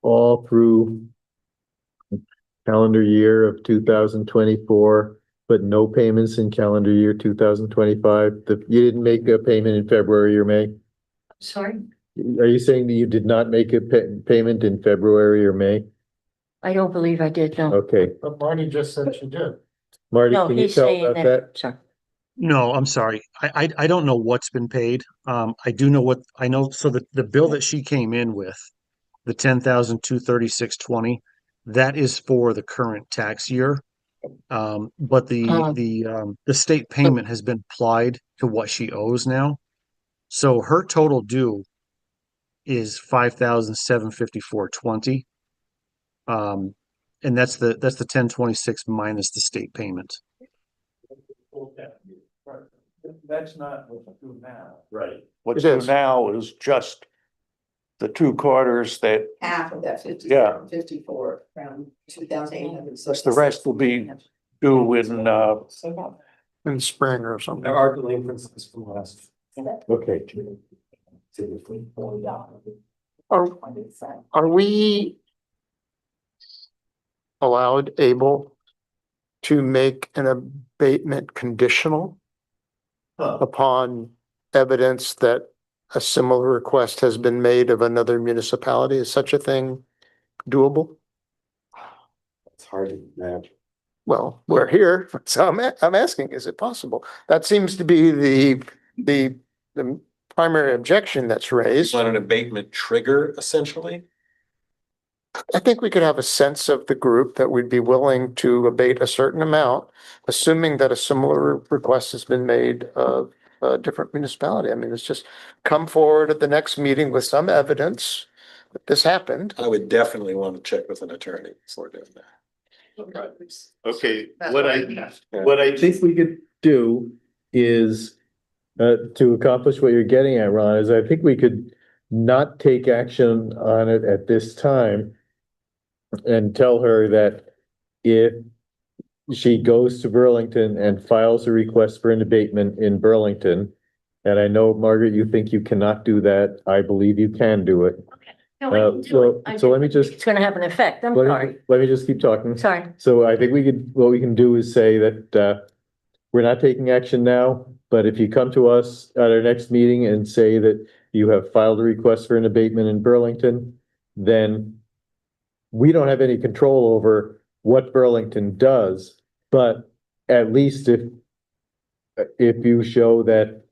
[SPEAKER 2] all through calendar year of 2024, but no payments in calendar year 2025? You didn't make a payment in February or May?
[SPEAKER 14] Sorry,
[SPEAKER 2] Are you saying that you did not make a payment in February or May?
[SPEAKER 14] I don't believe I did, no.
[SPEAKER 2] Okay,
[SPEAKER 13] But Marty just said she did.
[SPEAKER 2] Marty,
[SPEAKER 14] No,
[SPEAKER 2] can you
[SPEAKER 14] he's
[SPEAKER 2] tell
[SPEAKER 14] saying
[SPEAKER 2] about that?
[SPEAKER 14] sorry.
[SPEAKER 8] No, I'm sorry. I don't know what's been paid. I do know what I know. So the bill that she came in with, the 10,236.20, that is for the current tax year. But the state payment has been applied to what she owes now. So her total due is 5,754.20. And that's the 1026 minus the state payment.
[SPEAKER 13] That's not what's due now.
[SPEAKER 3] Right.
[SPEAKER 13] What's
[SPEAKER 9] It
[SPEAKER 13] due
[SPEAKER 9] is.
[SPEAKER 13] now is just the 2 quarters that,
[SPEAKER 4] Half of that
[SPEAKER 13] Yeah.
[SPEAKER 4] 54, around 2,800.
[SPEAKER 13] plus the rest will be due
[SPEAKER 9] In spring or something.
[SPEAKER 3] There are delinquencies from last.
[SPEAKER 2] Okay.
[SPEAKER 9] Are we able to make an abatement conditional upon evidence that a similar request has been made of another municipality? Is such a thing doable?
[SPEAKER 3] It's hard to imagine.
[SPEAKER 9] Well, we're here, so I'm asking, is it possible? That seems to be the primary objection that's raised.
[SPEAKER 5] Want an abatement trigger, essentially?
[SPEAKER 9] I think we could have a sense of the group that we'd be willing to abate a certain amount, assuming that a similar request has been made of a different municipality. I mean, it's just come forward at the next meeting with some evidence that this happened.
[SPEAKER 5] I would definitely want to check with an attorney before doing that.
[SPEAKER 2] Okay, what I think we could do is, to accomplish what you're getting at, Ron, is I think we could not take action on it at this time and tell her that if she goes to Burlington and files a request for an abatement in Burlington, and I know, Margaret, you think you cannot do that. I believe you can do it.
[SPEAKER 14] No, I can do it. I
[SPEAKER 2] so let me
[SPEAKER 14] just-
[SPEAKER 2] just,
[SPEAKER 14] It's gonna have an effect. I'm sorry.
[SPEAKER 2] let me just keep talking.
[SPEAKER 14] Sorry.
[SPEAKER 2] So I think what we can do is say that, we're not taking action now, but if you come to us at our next meeting and say that you have filed a request for an abatement in Burlington, then we don't have any control over what Burlington does, but at least if you show that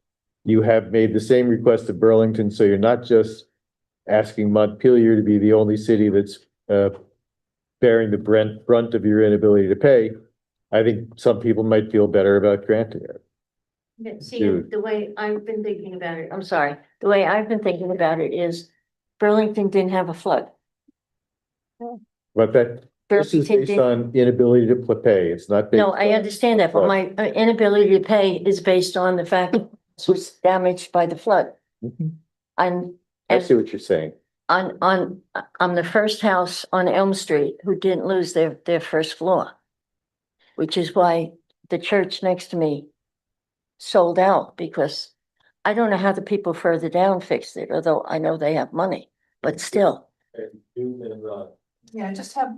[SPEAKER 2] you have made the same request to Burlington, so you're not just asking Montpelier to be the only city that's bearing the brunt of your inability to pay, I think some people might feel better about granting it.
[SPEAKER 14] See,
[SPEAKER 2] Dude.
[SPEAKER 14] the way I've been thinking about it, I'm sorry, the way I've been thinking about it is Burlington didn't have a flood.
[SPEAKER 2] But this is
[SPEAKER 14] Burlington
[SPEAKER 2] based
[SPEAKER 14] did,
[SPEAKER 2] on inability to pay. It's not. based
[SPEAKER 14] no, I
[SPEAKER 2] on-
[SPEAKER 14] understand that, but my inability to pay is based on the fact that it was damaged by the flood.
[SPEAKER 2] Mhm.
[SPEAKER 14] And,
[SPEAKER 2] I
[SPEAKER 14] and
[SPEAKER 2] see what you're saying.
[SPEAKER 14] on the first house on Elm Street who didn't lose their first floor. Which is why the church next to me sold out, because I don't know how the people further down fixed it, although I know they have money, but still.
[SPEAKER 10] Yeah, I just have,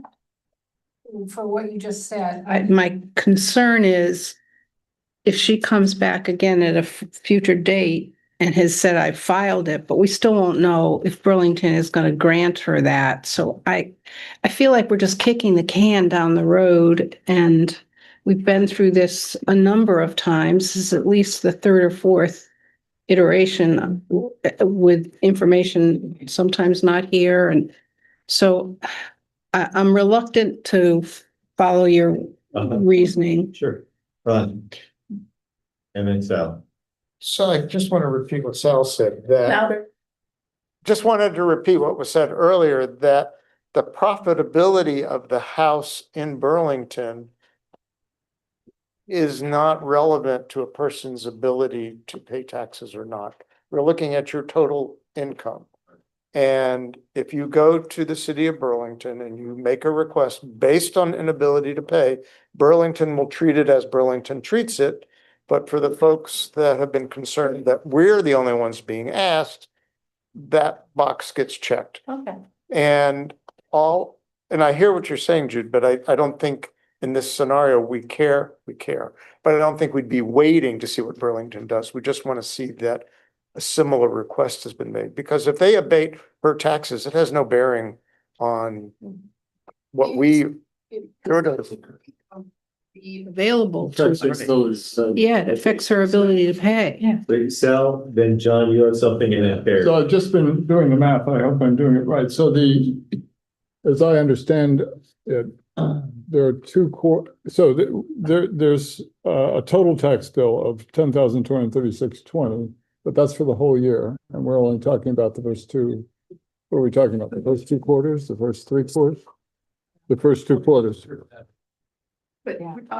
[SPEAKER 10] for what you just said.
[SPEAKER 4] My concern is if she comes back again at a future date and has said I filed it, but we still won't know if Burlington is going to grant her that. So I feel like we're just kicking the can down the road, and we've been through this a number of times. This is at least the third or fourth iteration with information sometimes not here. And so I'm reluctant to follow your reasoning.
[SPEAKER 2] Sure. Ron. And then Sal.
[SPEAKER 9] So I just want to repeat what Sal said, that just wanted to repeat what was said earlier, that the profitability of the house in Burlington is not relevant to a person's ability to pay taxes or not. We're looking at your total income. And if you go to the city of Burlington and you make a request based on inability to pay, Burlington will treat it as Burlington treats it. But for the folks that have been concerned that we're the only ones being asked, that box gets checked.
[SPEAKER 14] Okay.
[SPEAKER 9] And I hear what you're saying, Jude, but I don't think in this scenario, we care, but I don't think we'd be waiting to see what Burlington does. We just want to see that a similar request has been made, because if they abate her taxes, it has no bearing on what we.
[SPEAKER 4] Be available to,
[SPEAKER 2] Those.
[SPEAKER 4] yeah, it affects her ability to pay. Yeah.
[SPEAKER 2] Sal, then John, you have something in that there.
[SPEAKER 6] So I've just been doing the math. I hope I'm doing it right. So as I understand it, there are there's a total tax bill of $10,236.20, but that's for the whole year. And we're only talking about the first two. What are we talking about? The first 2 quarters, the first 3 quarters? The first 2 quarters.
[SPEAKER 4] But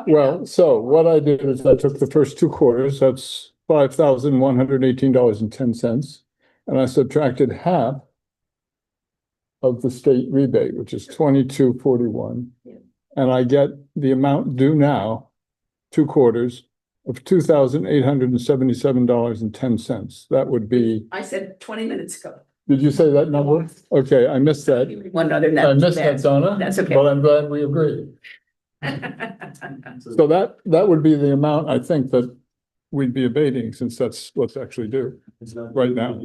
[SPEAKER 6] Well, so what I did is I took the first 2 quarters, that's $5,118.10. And I subtracted half
[SPEAKER 15] of the state rebate, which is 2241. And I get the amount due now, 2 quarters of $2,877.10. That would be,
[SPEAKER 4] I said 20 minutes ago.
[SPEAKER 15] did you say that number? Okay, I missed that.
[SPEAKER 4] One other than that.
[SPEAKER 15] I missed that, Donna.
[SPEAKER 4] That's okay.
[SPEAKER 15] But I'm glad we agreed. So that would be the amount I think that we'd be abating, since that's what's actually due right now.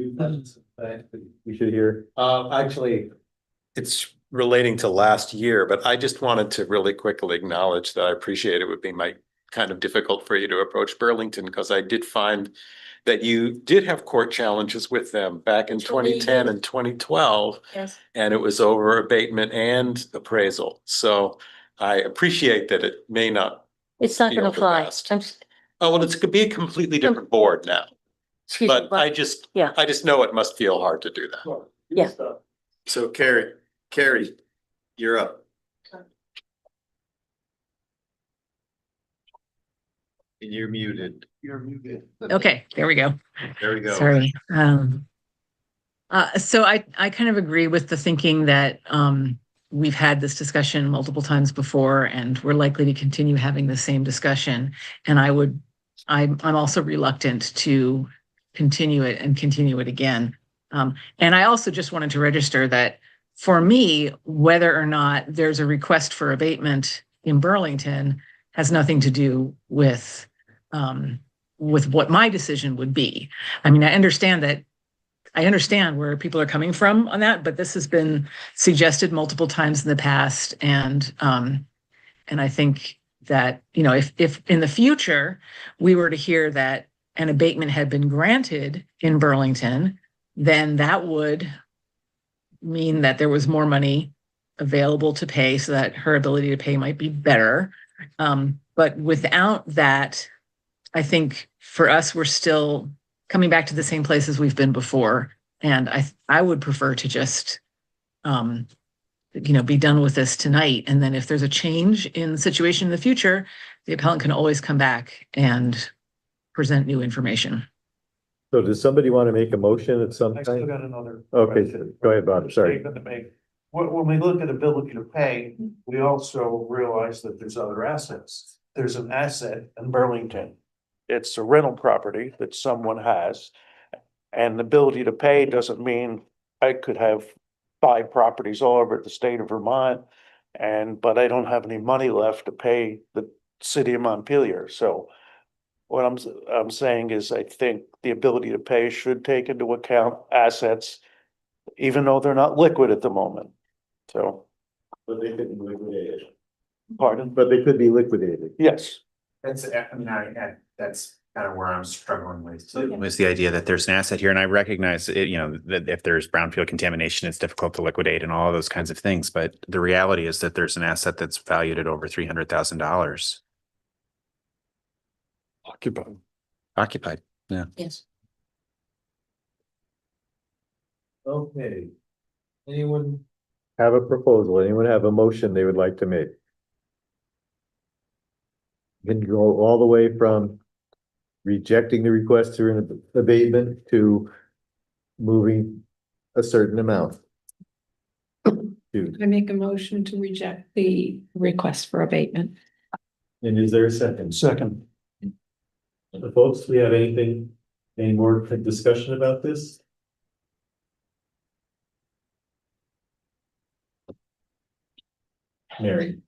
[SPEAKER 2] We should hear.
[SPEAKER 5] Actually, it's relating to last year, but I just wanted to really quickly acknowledge that I appreciate it would be kind of difficult for you to approach Burlington, because I did find that you did have court challenges with them back in 2010 and 2012.
[SPEAKER 14] Yes.
[SPEAKER 5] And it was over abatement and appraisal. So I appreciate that it may not.
[SPEAKER 14] It's not
[SPEAKER 5] feel
[SPEAKER 14] gonna
[SPEAKER 5] the
[SPEAKER 14] fly.
[SPEAKER 5] best. Oh, well, it's could be a completely different board now.
[SPEAKER 14] Excuse me,
[SPEAKER 5] But I just
[SPEAKER 14] yeah.
[SPEAKER 5] know it must feel hard to do that.
[SPEAKER 14] Yeah.
[SPEAKER 2] So Carrie, you're up. You're muted.
[SPEAKER 13] You're muted.
[SPEAKER 1] Okay, there we go.
[SPEAKER 2] There we go.
[SPEAKER 1] Sorry. So I kind of agree with the thinking that we've had this discussion multiple times before, and we're likely to continue having the same discussion. And I'm also reluctant to continue it again. And I also just wanted to register that for me, whether or not there's a request for abatement in Burlington has nothing to do with what my decision would be. I mean, I understand where people are coming from on that, but this has been suggested multiple times in the past. And I think that, you know, if in the future we were to hear that an abatement had been granted in Burlington, then that would mean that there was more money available to pay, so that her ability to pay might be better. But without that, I think for us, we're still coming back to the same places we've been before. And I would prefer to just, be done with this tonight. And then if there's a change in the situation in the future, the appellant can always come back and present new information.
[SPEAKER 2] So does somebody want to make a motion at some
[SPEAKER 13] I still
[SPEAKER 2] time?
[SPEAKER 13] got another.
[SPEAKER 2] Okay,
[SPEAKER 13] question.
[SPEAKER 2] go ahead, Bob, sorry.
[SPEAKER 13] Statement to make. When we look at ability to pay, we also realize that there's other assets. There's an asset in Burlington. It's a rental property that someone has. And the ability to pay doesn't mean I could have 5 properties all over the state of Vermont. But I don't have any money left to pay the city of Montpelier. So what I'm saying is, I think the ability to pay should take into account assets, even though they're not liquid at the moment. So.
[SPEAKER 2] But they could be liquidated.
[SPEAKER 13] Pardon?
[SPEAKER 2] But they could be liquidated.
[SPEAKER 13] Yes.
[SPEAKER 11] That's, that's kind of where I'm struggling with too. Was the idea that there's an asset here, and I recognize it, that if there's brownfield contamination, it's difficult to liquidate and all of those kinds of things. But the reality is that there's an asset that's valued at over $300,000. Occupied, yeah.
[SPEAKER 14] Yes.
[SPEAKER 2] Okay. Anyone have a proposal? Anyone have a motion they would like to make? You can go all the way from rejecting the request for an abatement to moving a certain amount.
[SPEAKER 12] I make a motion to reject the request for abatement.
[SPEAKER 2] And is there a second?
[SPEAKER 13] Second.
[SPEAKER 2] Folks, we have any more discussion about this? Mary.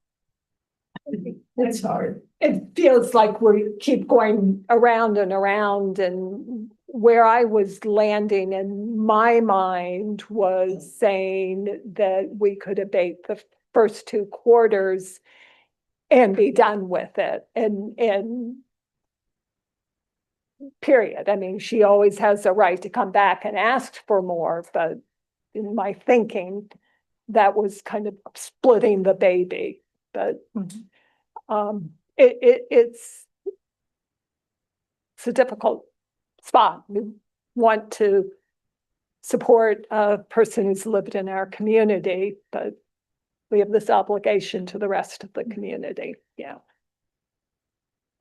[SPEAKER 10] It's hard. It feels like we keep going around and around, and where I was landing in my mind was saying that we could abate the first 2 quarters and be done with it. And period. I mean, she always has the right to come back and ask for more, but in my thinking, that was kind of splitting the baby. But it's a difficult spot. We want to support a person who's lived in our community, but we have this obligation to the rest of the community. Yeah.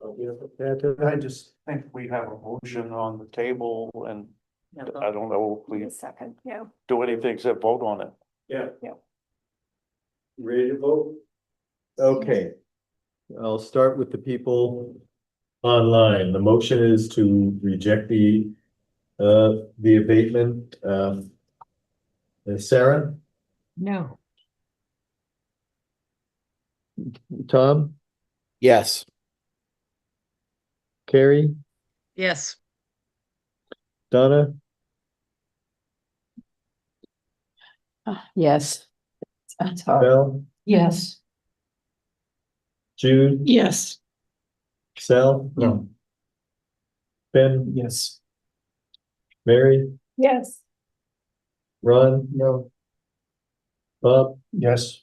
[SPEAKER 13] I just think we have a motion on the table, and I don't know if we
[SPEAKER 10] Second, yeah.
[SPEAKER 13] do anything except vote on it.
[SPEAKER 2] Yeah.
[SPEAKER 10] Yeah.
[SPEAKER 2] Ready to vote? Okay. I'll start with the people online. The motion is to reject the abatement. Sarah,
[SPEAKER 12] No.
[SPEAKER 2] Tom,
[SPEAKER 3] Yes.
[SPEAKER 2] Carrie,
[SPEAKER 1] Yes,
[SPEAKER 2] Donna,
[SPEAKER 4] Yes. That's hard.
[SPEAKER 2] Bell,
[SPEAKER 12] Yes.
[SPEAKER 2] Jude,
[SPEAKER 12] Yes.
[SPEAKER 2] Sal,
[SPEAKER 3] No.
[SPEAKER 2] Ben,
[SPEAKER 3] Yes.
[SPEAKER 2] Mary,
[SPEAKER 10] Yes.
[SPEAKER 2] Ron, no. Bob,
[SPEAKER 13] Yes.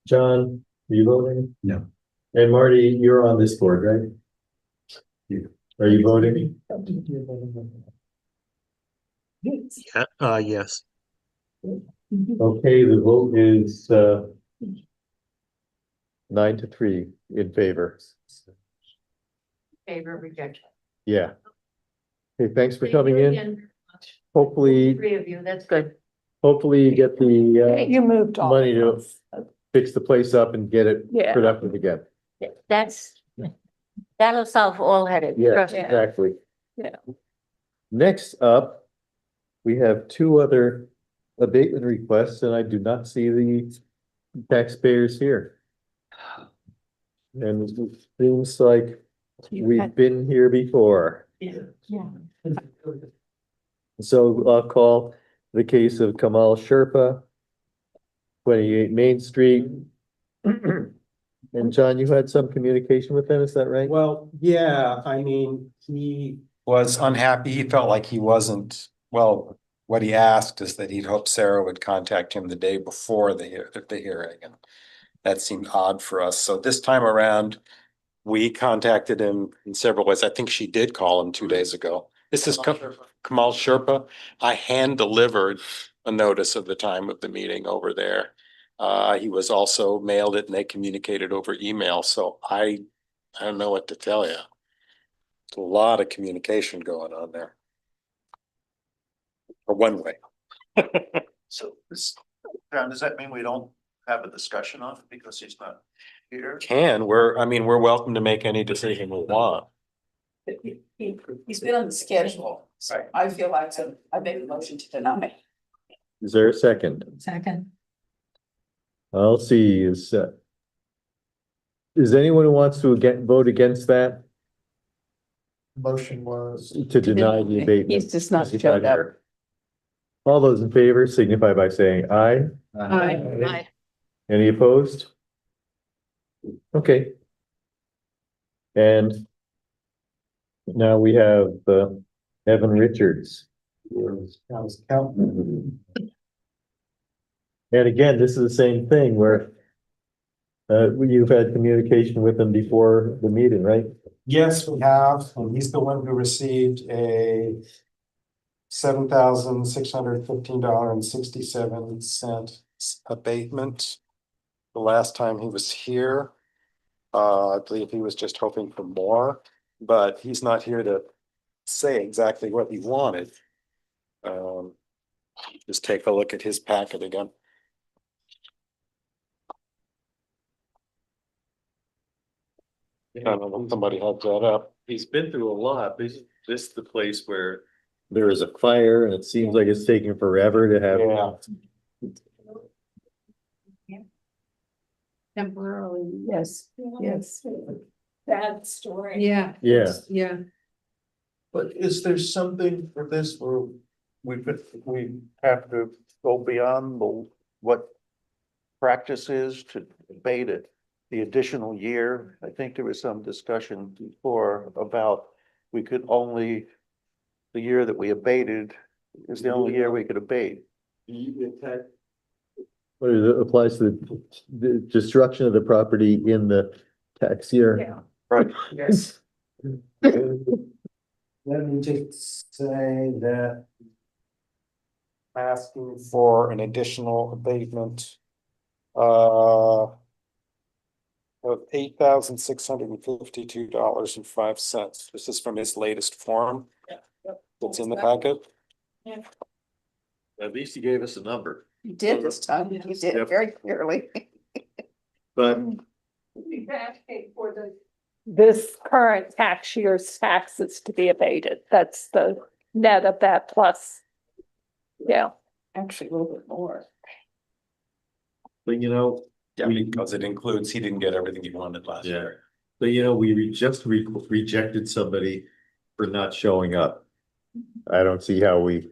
[SPEAKER 2] John, are you voting?
[SPEAKER 3] No.
[SPEAKER 2] And Marty, you're on this board, right? Are you voting?
[SPEAKER 8] Yeah, yes.
[SPEAKER 2] Okay, the vote is 9-3 in favor.
[SPEAKER 14] Favor rejection.
[SPEAKER 2] Yeah. Hey, thanks for coming in. Hopefully,
[SPEAKER 14] Three of you, that's good.
[SPEAKER 2] hopefully you get the
[SPEAKER 10] You moved on.
[SPEAKER 2] money to fix the place up and get it
[SPEAKER 10] Yeah.
[SPEAKER 2] productive again.
[SPEAKER 14] That'll solve all headaches.
[SPEAKER 2] Yeah,
[SPEAKER 14] trust me.
[SPEAKER 2] exactly.
[SPEAKER 10] Yeah.
[SPEAKER 2] Next up, we have two other abatement requests, and I do not see the taxpayers here. And it seems like we've been here before.
[SPEAKER 12] Yeah.
[SPEAKER 2] So I'll call the case of Kamal Sherpa, 28 Main Street. And John, you had some communication with them, is that right?
[SPEAKER 5] Well, yeah, I mean, he was unhappy. He felt like he wasn't, well, what he asked is that he'd hoped Sarah would contact him the day before the hearing, and that seemed odd for us. So this time around, we contacted him in several ways. I think she did call him 2 days ago. This is Kamal Sherpa. I hand delivered a notice of the time of the meeting over there. He was also mailed it and they communicated over email. So I don't know what to tell you. There's a lot of communication going on there. Or one way.
[SPEAKER 13] So this, does that mean we don't have a discussion on it because he's not here?
[SPEAKER 5] We're welcome to make any decision we want.
[SPEAKER 4] He's been on the schedule, so I feel like I make a motion to deny.
[SPEAKER 2] Is there a second?
[SPEAKER 12] Second.
[SPEAKER 2] I'll see, is anyone who wants to vote against that?
[SPEAKER 9] Motion was.
[SPEAKER 2] To deny the abatement?
[SPEAKER 4] He's just not showed up.
[SPEAKER 2] All those in favor signify by saying aye.
[SPEAKER 1] aye.
[SPEAKER 2] Any opposed? Okay. And now we have Evan Richards. And again, this is the same thing where you've had communication with him before the meeting, right?
[SPEAKER 5] Yes, we have, and he's the one who received a $7,615.67 abatement the last time he was here. I believe he was just hoping for more, but he's not here to say exactly what he wanted. Just take a look at his packet again. I don't know if somebody had that up.
[SPEAKER 2] He's been through a lot. This is the place where there is a fire and it seems like it's taking forever to have.
[SPEAKER 5] Yeah.
[SPEAKER 10] Temporarily.
[SPEAKER 4] Yes, yes.
[SPEAKER 10] Bad story.
[SPEAKER 4] Yeah.
[SPEAKER 2] Yeah.
[SPEAKER 4] Yeah.
[SPEAKER 13] But is there something for this where we have to go beyond what practice is to debate it? The additional year, I think there was some discussion before about we could only, the year that we abated is the only year we could abate.
[SPEAKER 2] What it applies to the destruction of the property in the tax year.
[SPEAKER 10] Yeah.
[SPEAKER 13] Right.
[SPEAKER 10] Yes.
[SPEAKER 5] Let me just say that asking for an additional abatement of $8,652.05. This is from his latest form. That's in the packet.
[SPEAKER 10] Yeah.
[SPEAKER 2] At least he gave us a number,
[SPEAKER 4] You did this time, you did
[SPEAKER 2] Yep.
[SPEAKER 4] very clearly.
[SPEAKER 2] but
[SPEAKER 10] He's asking for this current tax year's taxes to be abated. That's the net of that plus. Yeah.
[SPEAKER 4] Actually, a little bit more.
[SPEAKER 2] but you know,
[SPEAKER 5] Yeah, because it includes, he didn't get everything he wanted last
[SPEAKER 2] Yeah.
[SPEAKER 5] year.
[SPEAKER 2] but you know, just rejected somebody for not showing up. I don't see how we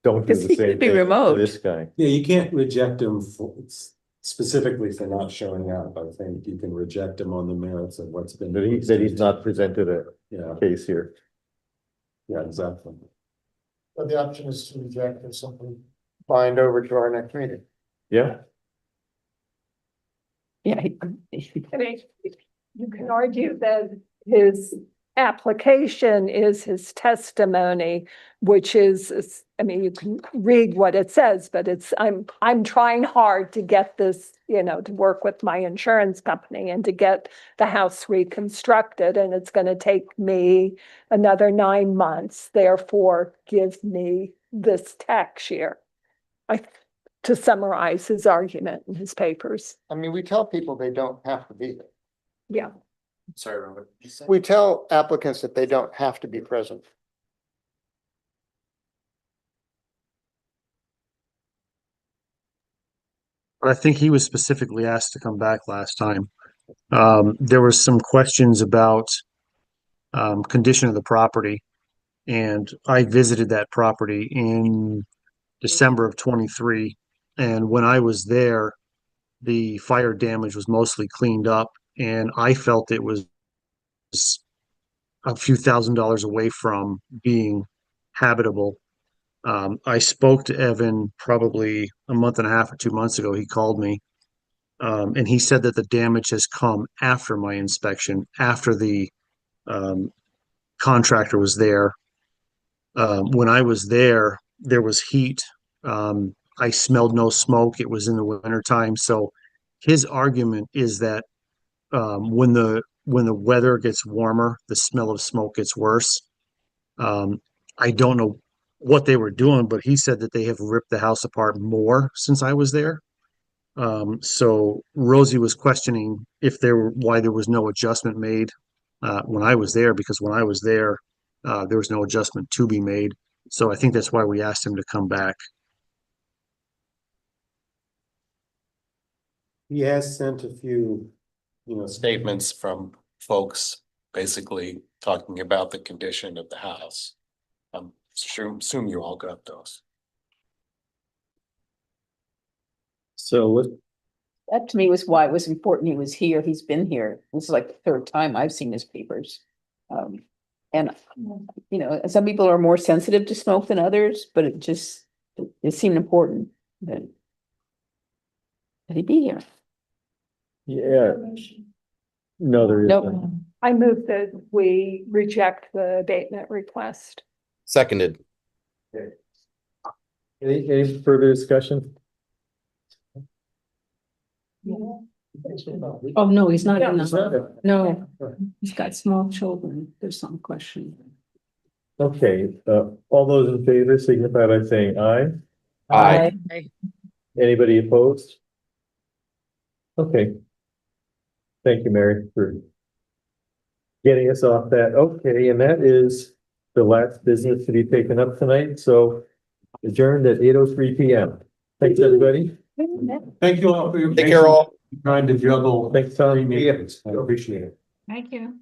[SPEAKER 2] don't do
[SPEAKER 4] Because
[SPEAKER 2] the
[SPEAKER 4] he
[SPEAKER 2] same
[SPEAKER 4] could be
[SPEAKER 2] thing to
[SPEAKER 4] remote.
[SPEAKER 2] this guy.
[SPEAKER 3] Yeah, you can't reject him for, specifically for not showing up. I think you can reject him on the merits of what's been.
[SPEAKER 2] That he's not presented a
[SPEAKER 3] Yeah,
[SPEAKER 2] case here.
[SPEAKER 3] yeah, exactly.
[SPEAKER 9] But the option is to reject or simply bind over to our next meeting.
[SPEAKER 2] Yeah,
[SPEAKER 4] Yeah.
[SPEAKER 10] I mean, you can argue that his application is his testimony, which is, I mean, you can read what it says, but I'm trying hard to get this, to work with my insurance company and to get the house reconstructed, and it's gonna take me another 9 months, therefore give me this tax year. To summarize his argument in his papers.
[SPEAKER 9] I mean, we tell people they don't have to be there.
[SPEAKER 10] Yeah.
[SPEAKER 11] Sorry, Robert.
[SPEAKER 9] We tell applicants that they don't have to be present.
[SPEAKER 8] But I think he was specifically asked to come back last time. There was some questions about condition of the property, and I visited that property in December of 23. And when I was there, the fire damage was mostly cleaned up, and I felt it was a few $1,000s away from being habitable. I spoke to Evan probably a month and a half or 2 months ago. He called me, and he said that the damage has come after my inspection, after the contractor was there. When I was there, there was heat. I smelled no smoke. It was in the wintertime. So his argument is that when the weather gets warmer, the smell of smoke gets worse. I don't know what they were doing, but he said that they have ripped the house apart more since I was there. So Rosie was questioning why there was no adjustment made when I was there, because when I was there, there was no adjustment to be made. So I think that's why we asked him to come back.
[SPEAKER 5] He has sent a few, statements from folks basically talking about the condition of the house. I'm sure, assume you all got those.
[SPEAKER 2] so what,
[SPEAKER 4] That to me was why it was important he was here. He's been here. This is like the third time I've seen his papers. And, some people are more sensitive to smoke than others, but it seemed important that he be here.
[SPEAKER 2] yeah, no, there
[SPEAKER 4] Nope.
[SPEAKER 2] isn't.
[SPEAKER 10] I move that we reject the abatement request.
[SPEAKER 11] Seconded.
[SPEAKER 2] Any further discussion?
[SPEAKER 12] Oh, no, he's not in
[SPEAKER 2] It's not
[SPEAKER 12] the, no, he's got small children. There's some question.
[SPEAKER 2] Okay, all those in favor signify by saying aye.
[SPEAKER 11] Aye.
[SPEAKER 2] Anybody opposed? Okay. Thank you, Mary, for getting us off that. Okay, and that is the last business to be taken up tonight, so adjourned at 8:03 PM. Thanks, everybody.
[SPEAKER 13] Thank you all for your.
[SPEAKER 11] Take care, all.
[SPEAKER 13] Trying to juggle.
[SPEAKER 2] Thanks, Tom.
[SPEAKER 13] three meetings. I appreciate it.
[SPEAKER 12] Thank you.